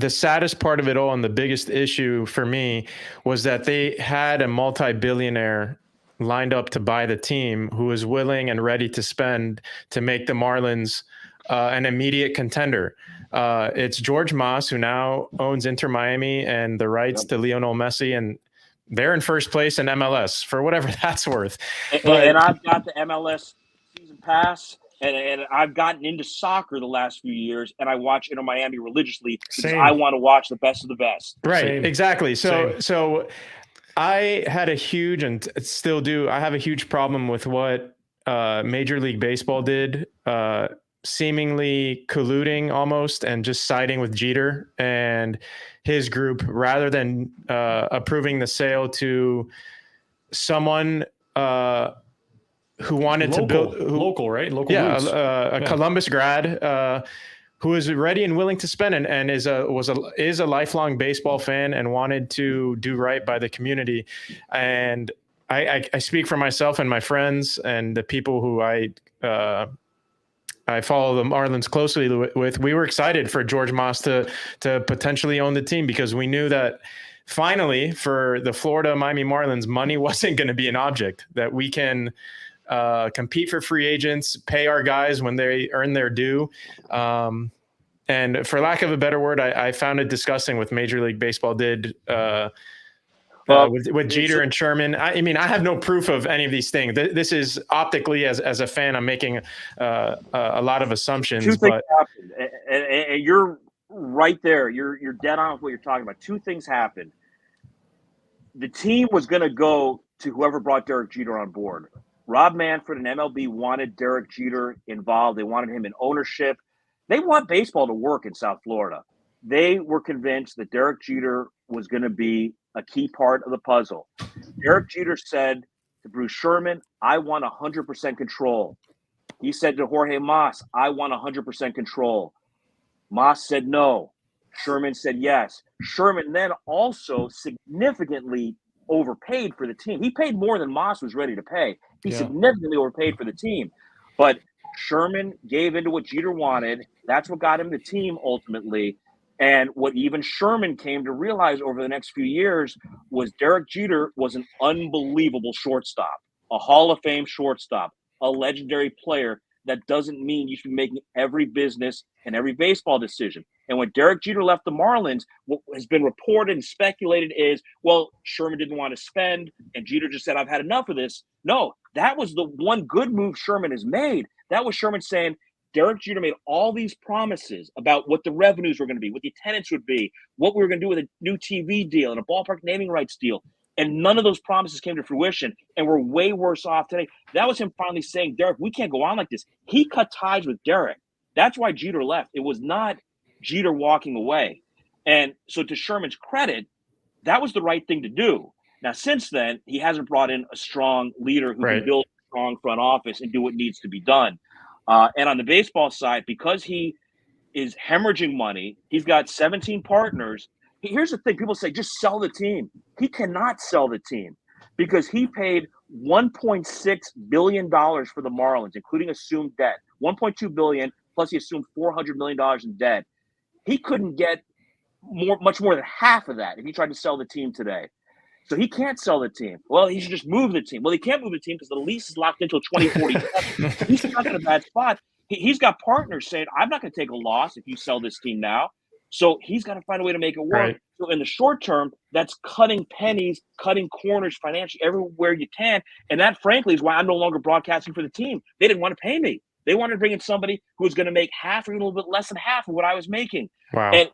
C: saddest part of it all and the biggest issue for me was that they had a multi-billionaire lined up to buy the team who was willing and ready to spend to make the Marlins an immediate contender. It's George Moss, who now owns Inter Miami and the rights to Lionel Messi, and they're in first place in MLS for whatever that's worth.
B: And I've got the MLS season pass, and I've gotten into soccer the last few years, and I watch Inter Miami religiously because I want to watch the best of the best.
C: Right, exactly. So I had a huge, and still do, I have a huge problem with what Major League Baseball did seemingly colluding almost and just siding with Jeter and his group rather than approving the sale to someone who wanted to build
A: local, right? Local
C: yeah,
A: roots.
C: a Columbus grad who is ready and willing to spend and is a lifelong baseball fan and wanted to do right by the community. And I speak for myself and my friends and the people who I follow the Marlins closely with. We were excited for George Moss to potentially own the team because we knew that finally for the Florida Miami Marlins, money wasn't going to be an object, that we can compete for free agents, pay our guys when they earn their due. And for lack of a better word, I found it disgusting what Major League Baseball did with Jeter and Sherman. I mean, I have no proof of any of these things. This is optically, as a fan, I'm making a lot of assumptions.
B: Two things happened, and you're right there. You're dead on with what you're talking about. Two things happened. The team was going to go to whoever brought Derek Jeter on board. Rob Manfred and MLB wanted Derek Jeter involved. They wanted him in ownership. They want baseball to work in South Florida. They were convinced that Derek Jeter was going to be a key part of the puzzle. Derek Jeter said to Bruce Sherman, I want 100% control. He said to Jorge Mas, I want 100% control. Mas said no. Sherman said yes. Sherman then also significantly overpaid for the team. He paid more than Mas was ready to pay. He significantly overpaid for the team. But Sherman gave into what Jeter wanted. That's what got him the team ultimately. And what even Sherman came to realize over the next few years was Derek Jeter was an unbelievable shortstop, a Hall of Fame shortstop, a legendary player. That doesn't mean you should be making every business and every baseball decision. And when Derek Jeter left the Marlins, what has been reported and speculated is, well, Sherman didn't want to spend, and Jeter just said, I've had enough of this. No, that was the one good move Sherman has made. That was Sherman saying, Derek Jeter made all these promises about what the revenues were going to be, what the attendance would be, what we were going to do with a new TV deal and a ballpark naming rights deal. And none of those promises came to fruition, and we're way worse off today. That was him finally saying, Derek, we can't go on like this. He cut ties with Derek. That's why Jeter left. It was not Jeter walking away. And so to Sherman's credit, that was the right thing to do. Now, since then, he hasn't brought in a strong leader who can build a strong front office and do what needs to be done. And on the baseball side, because he is hemorrhaging money, he's got 17 partners. Here's the thing. People say, just sell the team. He cannot sell the team because he paid $1.6 billion for the Marlins, including assumed debt, $1.2 billion, plus he assumed $400 million in debt. He couldn't get much more than half of that if he tried to sell the team today. So he can't sell the team. Well, he should just move the team. Well, he can't move the team because the lease is locked until 2047. He's stuck in a bad spot. He's got partners saying, I'm not going to take a loss if you sell this team now. So he's got to find a way to make it work. Right. So in the short term, that's cutting pennies, cutting corners financially everywhere you can. And that, frankly, is why I'm no longer broadcasting for the team. They didn't want to pay me. They wanted to bring in somebody who was going to make half or even a little bit less than half of what I was making.
C: Wow.
B: And,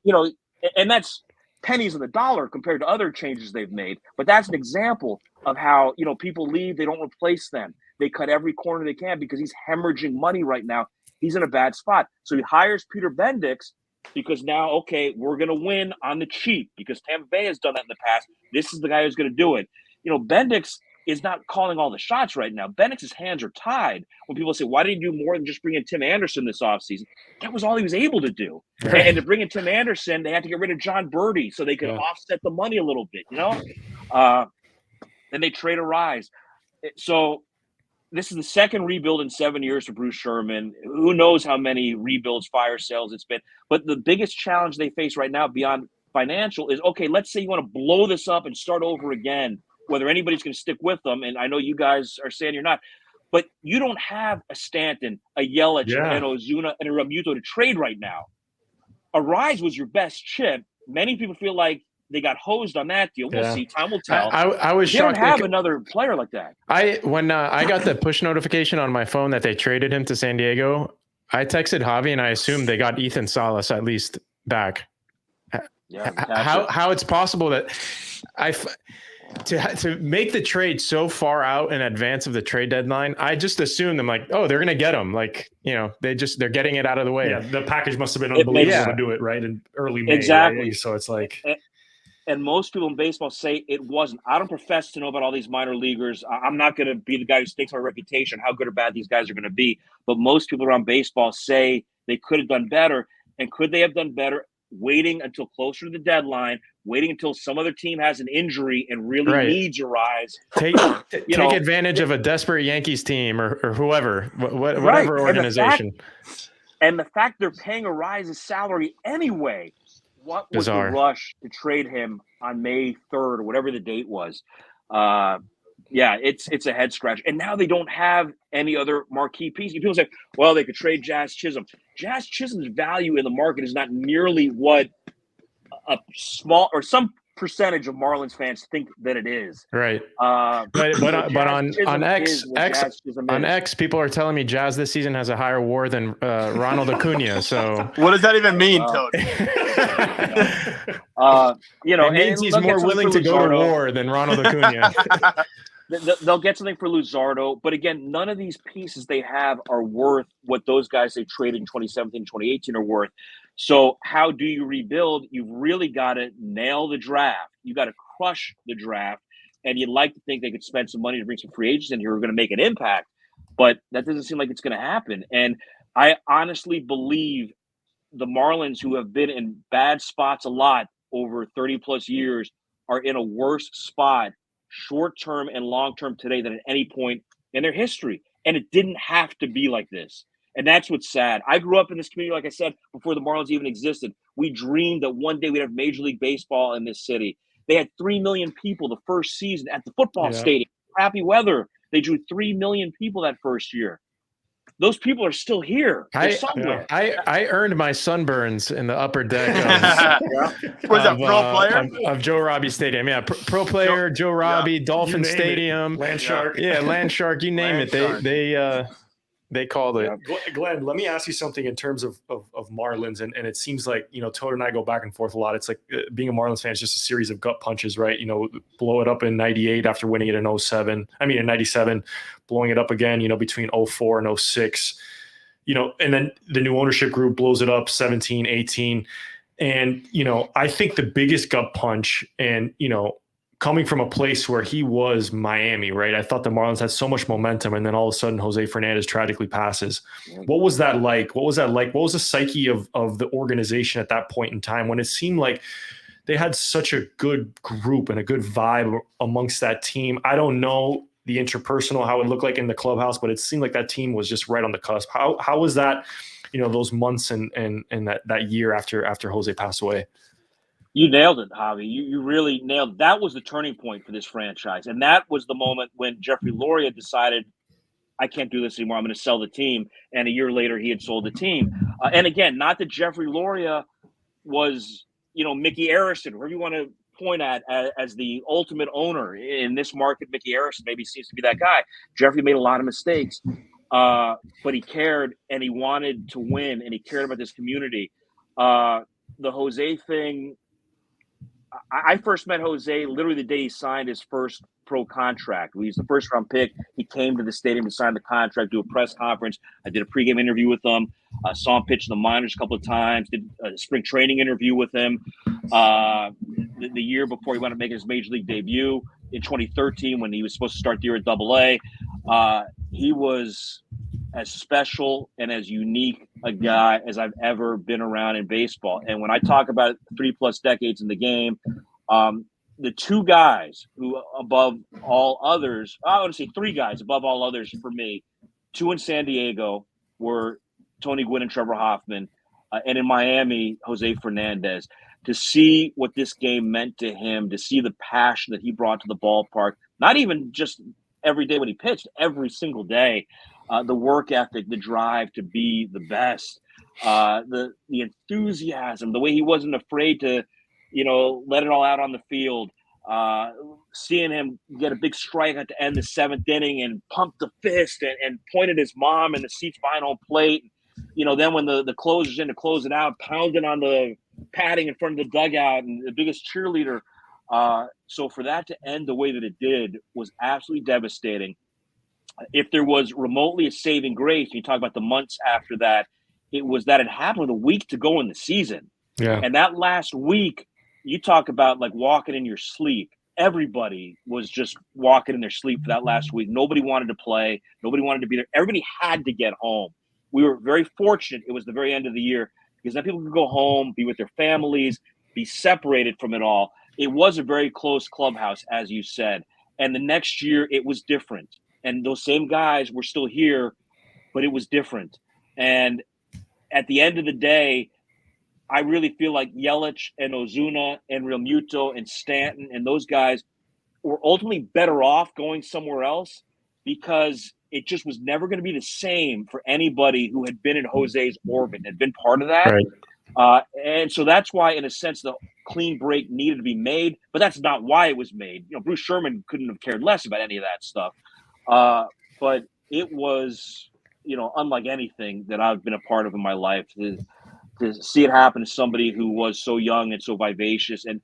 B: and that's pennies on the dollar compared to other changes they've made. But that's an example of how, people leave. They don't replace them. They cut every corner they can because he's hemorrhaging money right now. He's in a bad spot. So he hires Peter Bendix because now, okay, we're going to win on the cheap because Tampa Bay has done that in the past. This is the guy who's going to do it. Bendix is not calling all the shots right now. Bendix's hands are tied. When people say, why did he do more than just bring in Tim Anderson this offseason? That was all he was able to do. Right. And to bring in Tim Anderson, they had to get rid of John Birdie so they could offset the money a little bit, Then they trade a Rise. So this is the second rebuild in 7 years for Bruce Sherman. Who knows how many rebuilds, fire sales it's been. But the biggest challenge they face right now beyond financial is, okay, let's say you want to blow this up and start over again, whether anybody's going to stick with them. And I know you guys are saying you're not. But you don't have a Stanton, a Yelich, an Ozuna, and a Realmuto to trade right now. A Rise was your best chip. Many people feel like they got hosed on that deal. We'll see. Time will tell.
C: I was
B: shocked. They don't have another player like that.
C: When I got the push notification on my phone that they traded him to San Diego, I texted Javi and I assumed they got Ethan Salas at least back. How it's possible that to make the trade so far out in advance of the trade deadline, I just assumed them like, oh, they're going to get them. Like, they're getting it out of the way.
A: Yeah, the package must have been unbelievable to do it right in early May.
B: Exactly.
A: Right? So it's like,
B: and most people in baseball say it wasn't. I don't profess to know about all these minor leaguers. I'm not going to be the guy who stakes my reputation, how good or bad these guys are going to be. But most people around baseball say they could have done better. And could they have done better waiting until closer to the deadline, waiting until some other team has an injury and really needs a rise?
C: Take advantage of a desperate Yankees team or whoever, whatever organization.
B: And the fact they're paying a rise of salary anyway. What was the rush to trade him on May 3rd or whatever the date was? It's a head scratch. And now they don't have any other marquee piece. People say, well, they could trade Jazz Chisholm. Jazz Chisholm's value in the market is not nearly what a small or some percentage of Marlins fans think that it is.
C: Right. But on X, people are telling me Jazz this season has a higher WAR than Ronald Acuna. So
D: what does that even mean, Tony?
C: It means he's more willing to go to war than Ronald Acuna.
B: They'll get something for Luzardo, but again, none of these pieces they have are worth what those guys they traded in 2017, 2018 are worth. So how do you rebuild? You've really got to nail the draft. You got to crush the draft, and you'd like to think they could spend some money to bring some free agents in here who are going to make an impact, but that doesn't seem like it's going to happen. And I honestly believe the Marlins, who have been in bad spots a lot over 30-plus years, are in a worse spot short-term and long-term today than at any point in their history. And it didn't have to be like this. And that's what's sad. I grew up in this community, like I said, before the Marlins even existed. We dreamed that one day we'd have Major League Baseball in this city. They had 3 million people the first season at the football stadium. Crappy weather. They drew 3 million people that first year. Those people are still here.
C: I earned my sunburns in the upper deck
D: Was that pro player?
C: Of Joe Robbie Stadium. Yeah, pro player, Joe Robbie, Dolphin Stadium.
A: Land Shark.
C: Yeah, Land Shark, you name it. They called it.
A: Glenn, let me ask you something in terms of Marlins. And it seems like, Toad and I go back and forth a lot. It's like being a Marlins fan is just a series of gut punches, right? Blow it up in 98 after winning it in 97, blowing it up again, between 04 and 06, and then the new ownership group blows it up 17, 18. And, I think the biggest gut punch and, coming from a place where he was Miami, right? I thought the Marlins had so much momentum, and then all of a sudden Jose Fernandez tragically passes. What was that like? What was the psyche of the organization at that point in time when it seemed like they had such a good group and a good vibe amongst that team? I don't know the interpersonal, how it looked like in the clubhouse, but it seemed like that team was just right on the cusp. How was that, those months and that year after Jose passed away?
B: You nailed it, Javi. You really nailed it. That was the turning point for this franchise. And that was the moment when Jeffrey Loria decided, I can't do this anymore. I'm going to sell the team. And a year later, he had sold the team. And again, not that Jeffrey Loria was, Mickey Arison, whoever you want to point at as the ultimate owner in this market. Mickey Arison maybe seems to be that guy. Jeffrey made a lot of mistakes, but he cared and he wanted to win and he cared about this community. The Jose thing, I first met Jose literally the day he signed his first pro contract. He was the first round pick. He came to the stadium to sign the contract, do a press conference. I did a pregame interview with him. I saw him pitch in the minors a couple of times, did a spring training interview with him the year before he went to make his major league debut in 2013 when he was supposed to start the year at AA. He was as special and as unique a guy as I've ever been around in baseball. And when I talk about 3+ decades in the game, the two guys who above all others, I want to say 3 guys above all others for me, 2 in San Diego were Tony Gwynn and Trevor Hoffman, and in Miami, Jose Fernandez. To see what this game meant to him, to see the passion that he brought to the ballpark, not even just every day when he pitched, every single day, the work ethic, the drive to be the best, the enthusiasm, the way he wasn't afraid to, let it all out on the field. Seeing him get a big strike at the end of the 7th inning and pump the fist and point at his mom in the seats behind home plate. Then when the closer's in to close it out, pounding on the padding in front of the dugout and the biggest cheerleader. So for that to end the way that it did was absolutely devastating. If there was remotely a saving grace, you talk about the months after that, it was that it happened with a week to go in the season.
A: Yeah.
B: And that last week, you talk about like walking in your sleep. Everybody was just walking in their sleep for that last week. Nobody wanted to play. Nobody wanted to be there. Everybody had to get home. We were very fortunate. It was the very end of the year because then people could go home, be with their families, be separated from it all. It was a very close clubhouse, as you said. And the next year, it was different. And those same guys were still here, but it was different. And at the end of the day, I really feel like Yelich and Ozuna and Real Muto and Stanton and those guys were ultimately better off going somewhere else because it just was never going to be the same for anybody who had been in Jose's orbit and had been part of that.
A: Right.
B: And so that's why, in a sense, the clean break needed to be made, but that's not why it was made. You know, Bruce Sherman couldn't have cared less about any of that stuff. But it was, you know, unlike anything that I've been a part of in my life. To see it happen to somebody who was so young and so vivacious, and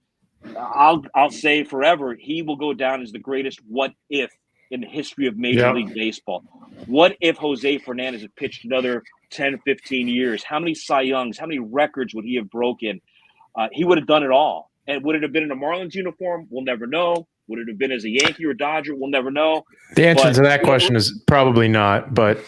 B: I'll say forever, he will go down as the greatest what if in the history of Major League Baseball. What if Jose Fernandez had pitched another 10, 15 years? How many Cy Youngs, how many records would he have broken? He would have done it all. And would it have been in a Marlins uniform? We'll never know. Would it have been as a Yankee or Dodger? We'll never know.
C: The answer to that question is probably not, but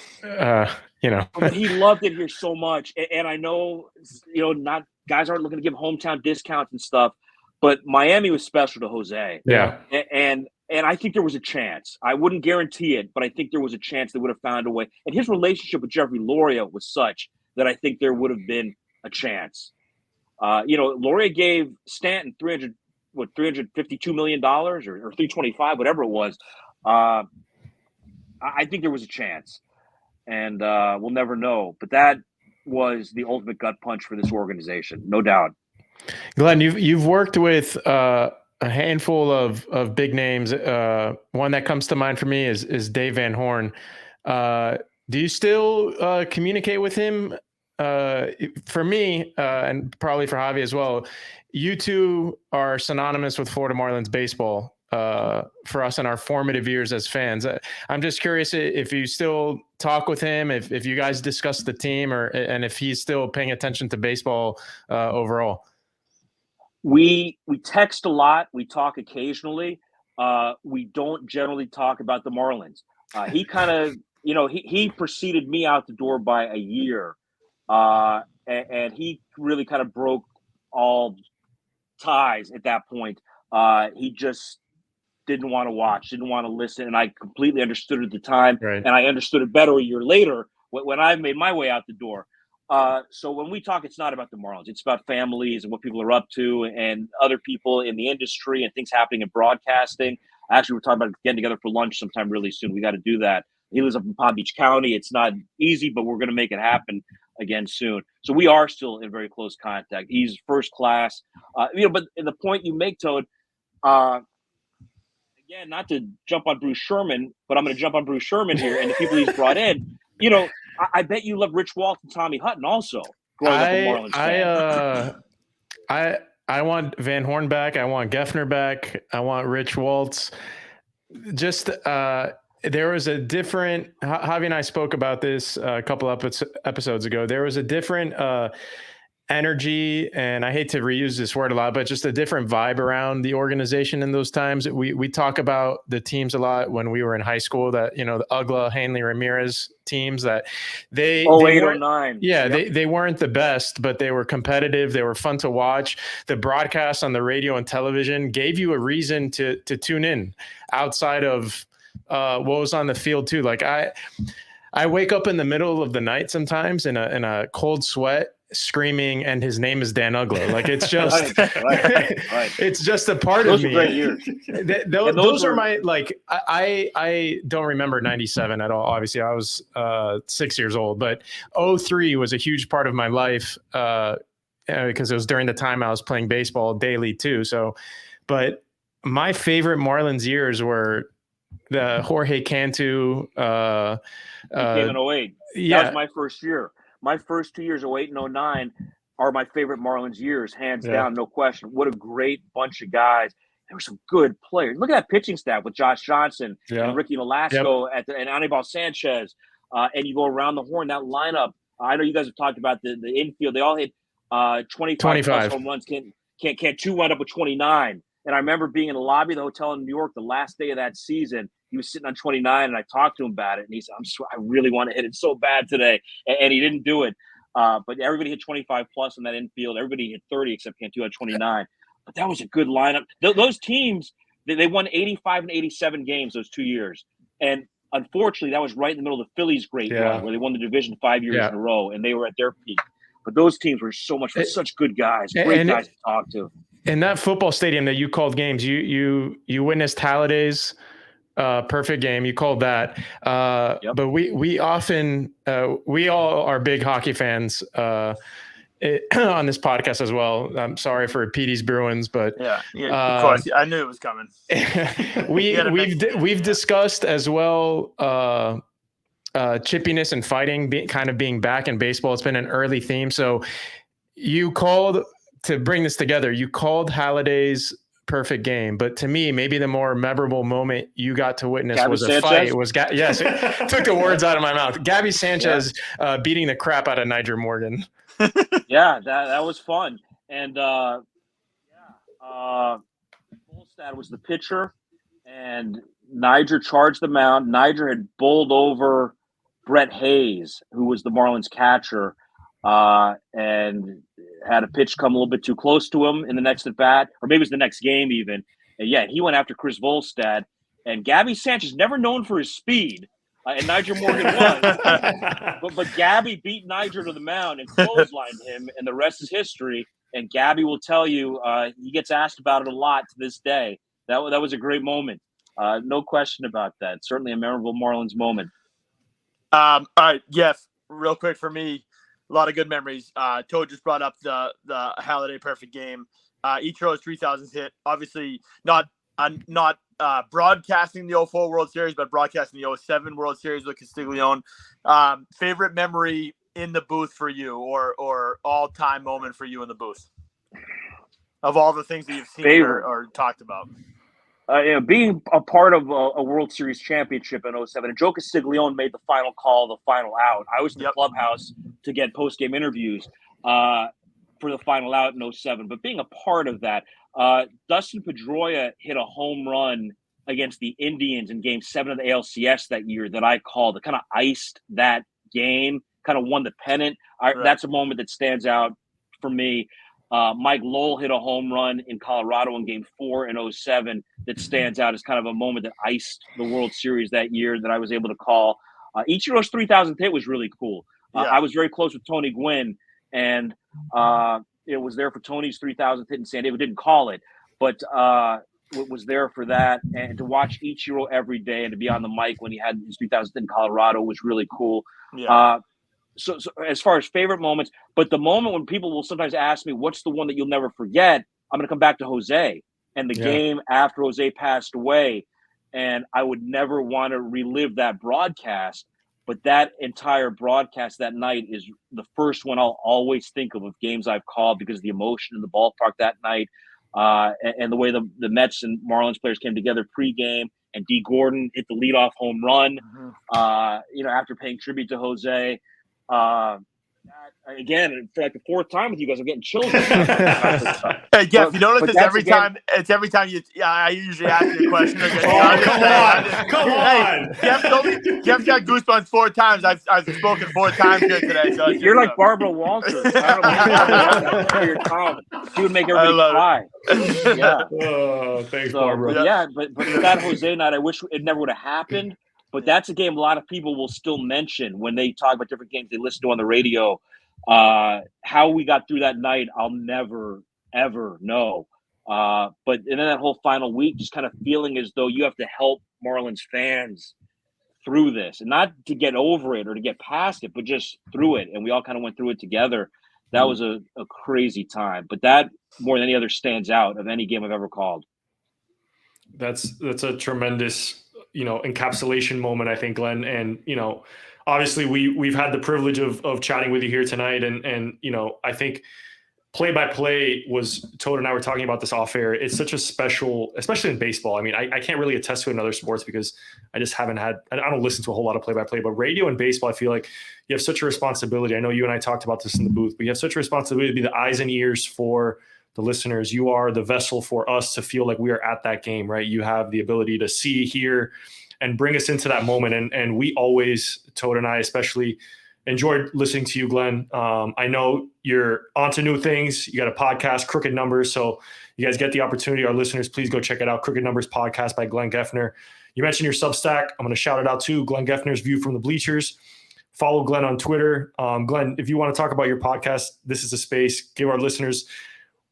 C: you know.
B: But he loved it here so much. And I know, you know, not guys aren't looking to give hometown discounts and stuff, but Miami was special to Jose.
C: Yeah.
B: And I think there was a chance. I wouldn't guarantee it, but I think there was a chance they would have found a way. And his relationship with Jeffrey Loria was such that I think there would have been a chance. You know, Loria gave Stanton $352 million or $325, whatever it was. I think there was a chance, and we'll never know. But that was the ultimate gut punch for this organization, no doubt.
C: Glenn, you've worked with a handful of big names. One that comes to mind for me is Dave Van Horn. Do you still communicate with him? For me, and probably for Javi as well, you two are synonymous with Florida Marlins baseball for us in our formative years as fans. I'm just curious if you still talk with him, if you guys discuss the team, and if he's still paying attention to baseball overall.
B: We text a lot. We talk occasionally. We don't generally talk about the Marlins. He kind of, you know, he preceded me out the door by a year. And he really kind of broke all ties at that point. He just didn't want to watch, didn't want to listen. And I completely understood it at the time.
C: Right.
B: And I understood it better a year later when I made my way out the door. So when we talk, it's not about the Marlins. It's about families and what people are up to and other people in the industry and things happening in broadcasting. Actually, we're talking about getting together for lunch sometime really soon. We got to do that. He lives up in Palm Beach County. It's not easy, but we're going to make it happen again soon. So we are still in very close contact. He's first class. You know, but the point you make, Toad, again, not to jump on Bruce Sherman, but I'm going to jump on Bruce Sherman here and the people he's brought in. You know, I bet you love Rich Waltz and Tommy Hutton also. Growing up a Marlins fan.
C: I want Van Horn back. I want Geffner back. I want Rich Waltz. Just there was a different. Javi and I spoke about this a couple episodes ago. There was a different energy, and I hate to reuse this word a lot, but just a different vibe around the organization in those times. We talk about the teams a lot when we were in high school, that, you know, the Ugla, Hanley, Ramirez teams, that they
B: 08-09.
C: Yeah, yep. They weren't the best, but they were competitive. They were fun to watch. The broadcast on the radio and television gave you a reason to tune in outside of what was on the field too. Like I wake up in the middle of the night sometimes in a cold sweat, screaming, and his name is Dan Ugla. Like, it's just right. It's just a part
B: those
C: of me.
B: Those were great years.
C: Those are my, like, I don't remember 97 at all. Obviously I was 6 years old, but 03 was a huge part of my life because it was during the time I was playing baseball daily too. So, but my favorite Marlins years were the Jorge Cantu.
B: Came in 08.
C: Yeah.
B: That was my first year. My first 2 years, 08 and 09, are my favorite Marlins years, hands down, no question. What a great bunch of guys. there were some good players. Look at that pitching staff with Josh Johnson and Ricky Nolasco and Anibal Sanchez. And you go around the horn, that lineup. I know you guys have talked about the infield. They all hit 25 plus home runs. Can't two wind up with 29. And I remember being in the lobby of the hotel in New York the last day of that season. He was sitting on 29, and I talked to him about it. And he said, I really want to hit it so bad today. And he didn't do it. But everybody hit 25 plus in that infield. Everybody hit 30 except Cantu had 29. But that was a good lineup. Those teams, they won 85 and 87 games those 2 years. And unfortunately, that was right in the middle of the Phillies' great run, where they won the division 5 years in a row, and they were at their peak. But those teams were such good guys, great guys to talk to.
C: In that football stadium that you called games, you witnessed Halliday's perfect game. You called that. But we often we all are big hockey fans on this podcast as well. I'm sorry for Petey's Bruins, but
D: of course, I knew it was coming.
C: we've discussed as well chippiness and fighting being back in baseball. It's been an early theme. So you called, to bring this together, you called Halliday's perfect game, but to me, maybe the more memorable moment you got to witness was a fight. It was yes, it took the words out of my mouth. Gabby Sanchez beating the crap out of Niger Morgan.
B: That was fun. And Volstad was the pitcher, and Niger charged the mound. Niger had bowled over Brett Hayes, who was the Marlins catcher, and had a pitch come a little bit too close to him in the next at bat, or maybe it was the next game even. And he went after Chris Volstad, and Gabby Sanchez, never known for his speed, and Niger Morgan was, but Gabby beat Niger to the mound and clotheslined him, and the rest is history. And Gabby will tell you, he gets asked about it a lot to this day. That was a great moment. No question about that. Certainly a memorable Marlins moment.
D: All right, Geff, real quick for me, a lot of good memories. Toad just brought up the Halliday perfect game. Ichiro's 3,000th hit. Obviously, not broadcasting the 04 World Series, but broadcasting the 07 World Series with Castiglione. Favorite memory in the booth for you, or all-time moment for you in the booth, of all the things that you've seen or talked about?
B: Being a part of a World Series championship in 07, and Joe Castiglione made the final call, the final out. I was in the clubhouse to get post-game interviews for the final out in 07. But being a part of that, Dustin Pedroia hit a home run against the Indians in Game 7 of the ALCS that year that I called. It kind of iced that game, kind of won the pennant. That's a moment that stands out for me. Mike Lowell hit a home run in Colorado in Game 4 in 07 that stands out as kind of a moment that iced the World Series that year that I was able to call. Ichiro's 3,000th hit was really cool. I was very close with Tony Gwynn, and it was there for Tony's 3,000th hit in San Diego. Didn't call it, but was there for that. And to watch Ichiro every day and to be on the mic when he had his 3,000th hit in Colorado was really cool. So as far as favorite moments, but the moment when people will sometimes ask me, what's the one that you'll never forget? I'm going to come back to Jose and the game after Jose passed away. And I would never want to relive that broadcast, but that entire broadcast that night is the first one I'll always think of games I've called because of the emotion in the ballpark that night. And the way the Mets and Marlins players came together pregame, and D. Gordon hit the leadoff home run, after paying tribute to Jose. Again, for like the fourth time with you guys, I'm getting chills.
D: Hey, Geff, you notice this every time. It's every time I usually ask you a question.
A: Come on.
D: Geff got goosebumps 4 times. I've spoken 4 times here today. So
B: you're like Barabara Walters. I don't know your comment. She would make everybody cry.
A: Oh, thanks, Barbara.
B: Yeah, but that Jose night, I wish it never would have happened. But that's a game a lot of people will still mention when they talk about different games they listen to on the radio. How we got through that night, I'll never, ever know. But then that whole final week, just kind of feeling as though you have to help Marlins fans through this. And not to get over it or to get past it, but just through it. And we all kind of went through it together. That was a crazy time. But that, more than any other, stands out of any game I've ever called.
A: That's a tremendous encapsulation moment, I think, Glenn. And, obviously we've had the privilege of chatting with you here tonight. And I think play-by-play was Toad and I were talking about this off air. It's such a special, especially in baseball. I mean, I can't really attest to it in other sports because I just haven't had, I don't listen to a whole lot of play-by-play, but radio and baseball, I feel like you have such a responsibility. I know you and I talked about this in the booth, but you have such a responsibility to be the eyes and ears for the listeners. You are the vessel for us to feel like we are at that game, right? You have the ability to see, hear, and bring us into that moment. And we always, Toad and I especially, enjoyed listening to you, Glenn. I know you're onto new things. You got a podcast, Crooked Numbers. So you guys get the opportunity. Our listeners, please go check it out. Crooked Numbers podcast by Glenn Geffner. You mentioned your Substack. I'm going to shout it out too. Glenn Geffner's View from the Bleachers. Follow Glenn on Twitter. Glenn, if you want to talk about your podcast, this is a space. Give our listeners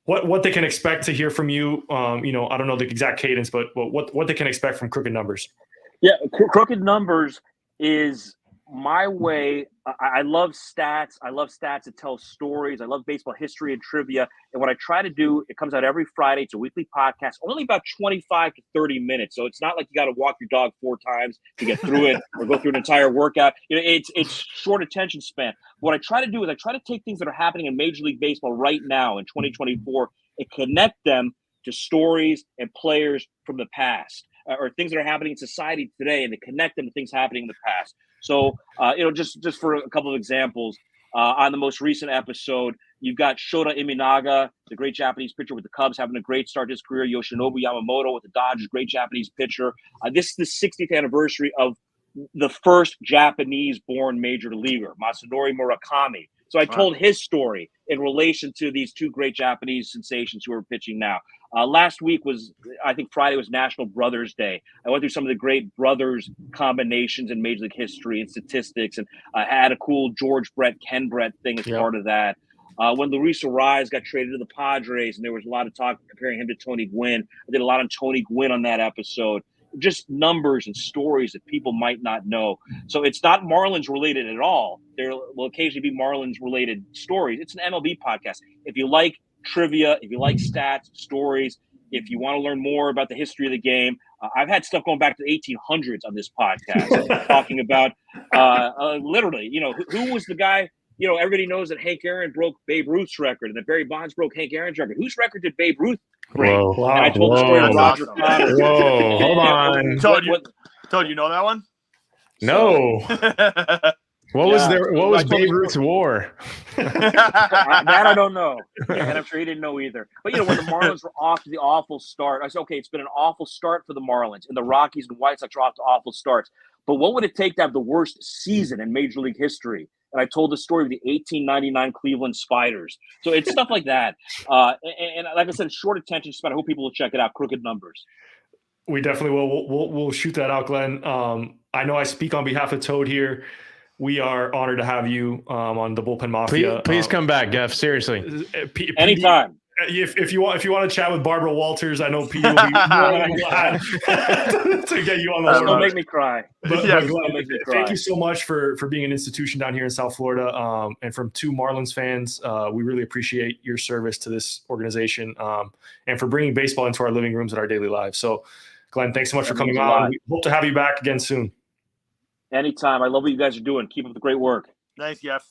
A: what they can expect to hear from you. I don't know the exact cadence, but what they can expect from Crooked Numbers.
B: Yeah, Crooked Numbers is my way. I love stats. I love stats that tell stories. I love baseball history and trivia. And what I try to do, it comes out every Friday. It's a weekly podcast, only about 25 to 30 minutes. So it's not like you got to walk your dog 4 times to get through it or go through an entire workout. It's short attention span. What I try to do is I try to take things that are happening in Major League Baseball right now in 2024 and connect them to stories and players from the past or things that are happening in society today, and to connect them to things happening in the past. So, just for a couple of examples, on the most recent episode, you've got Shota Imanaga, the great Japanese pitcher with the Cubs, having a great start to his career. Yoshinobu Yamamoto with the Dodgers, great Japanese pitcher. This is the 60th anniversary of the first Japanese-born major leaguer, Masanori Murakami. So I told his story in relation to these 2 great Japanese sensations who are pitching now. Last week I think Friday was National Brothers Day. I went through some of the great brothers combinations in Major League history and statistics, and I had a cool George Brett, Ken Brett thing as part of that. When Luis Ariz got traded to the Padres, and there was a lot of talk comparing him to Tony Gwynn, I did a lot on Tony Gwynn on that episode. Just numbers and stories that people might not know. So it's not Marlins related at all. There will occasionally be Marlins related stories. It's an MLB podcast. If you like trivia, if you like stats, stories, if you want to learn more about the history of the game, I've had stuff going back to the 1800s on this podcast, talking about literally, who was the guy. Everybody knows that Hank Aaron broke Babe Ruth's record and that Barry Bonds broke Hank Aaron's record. Whose record did Babe Ruth break?
C: Whoa,
B: and I told the story of Roger
D: awesome.
B: Connor.
C: Whoa, hold on.
D: Told you know that one?
C: No. What was Babe Ruth's war?
B: That I don't know. And I'm sure he didn't know either. But, when the Marlins were off to the awful start, I said, okay, it's been an awful start for the Marlins. And the Rockies and White Sox are off to awful starts. But what would it take to have the worst season in Major League history? And I told the story of the 1899 Cleveland Spiders. So it's stuff like that. And like I said, short attention span. I hope people will check it out. Crooked Numbers.
A: We definitely will. We'll shoot that out, Glenn. I know I speak on behalf of Toad here. We are honored to have you on the Bullpen Mafia.
C: Please come back, Geff. Seriously.
B: Anytime.
A: If you want to chat with Barabara Walters, I know Petey will be glad to get you on the
B: Don't make me cry.
A: But Glenn, thank you so much for being an institution down here in South Florida. And from 2 Marlins fans, we really appreciate your service to this organization and for bringing baseball into our living rooms and our daily lives. So, Glenn, thanks so much for coming on. We hope to have you back again soon.
B: Anytime. I love what you guys are doing. Keep up the great work.
D: Thanks, Geff.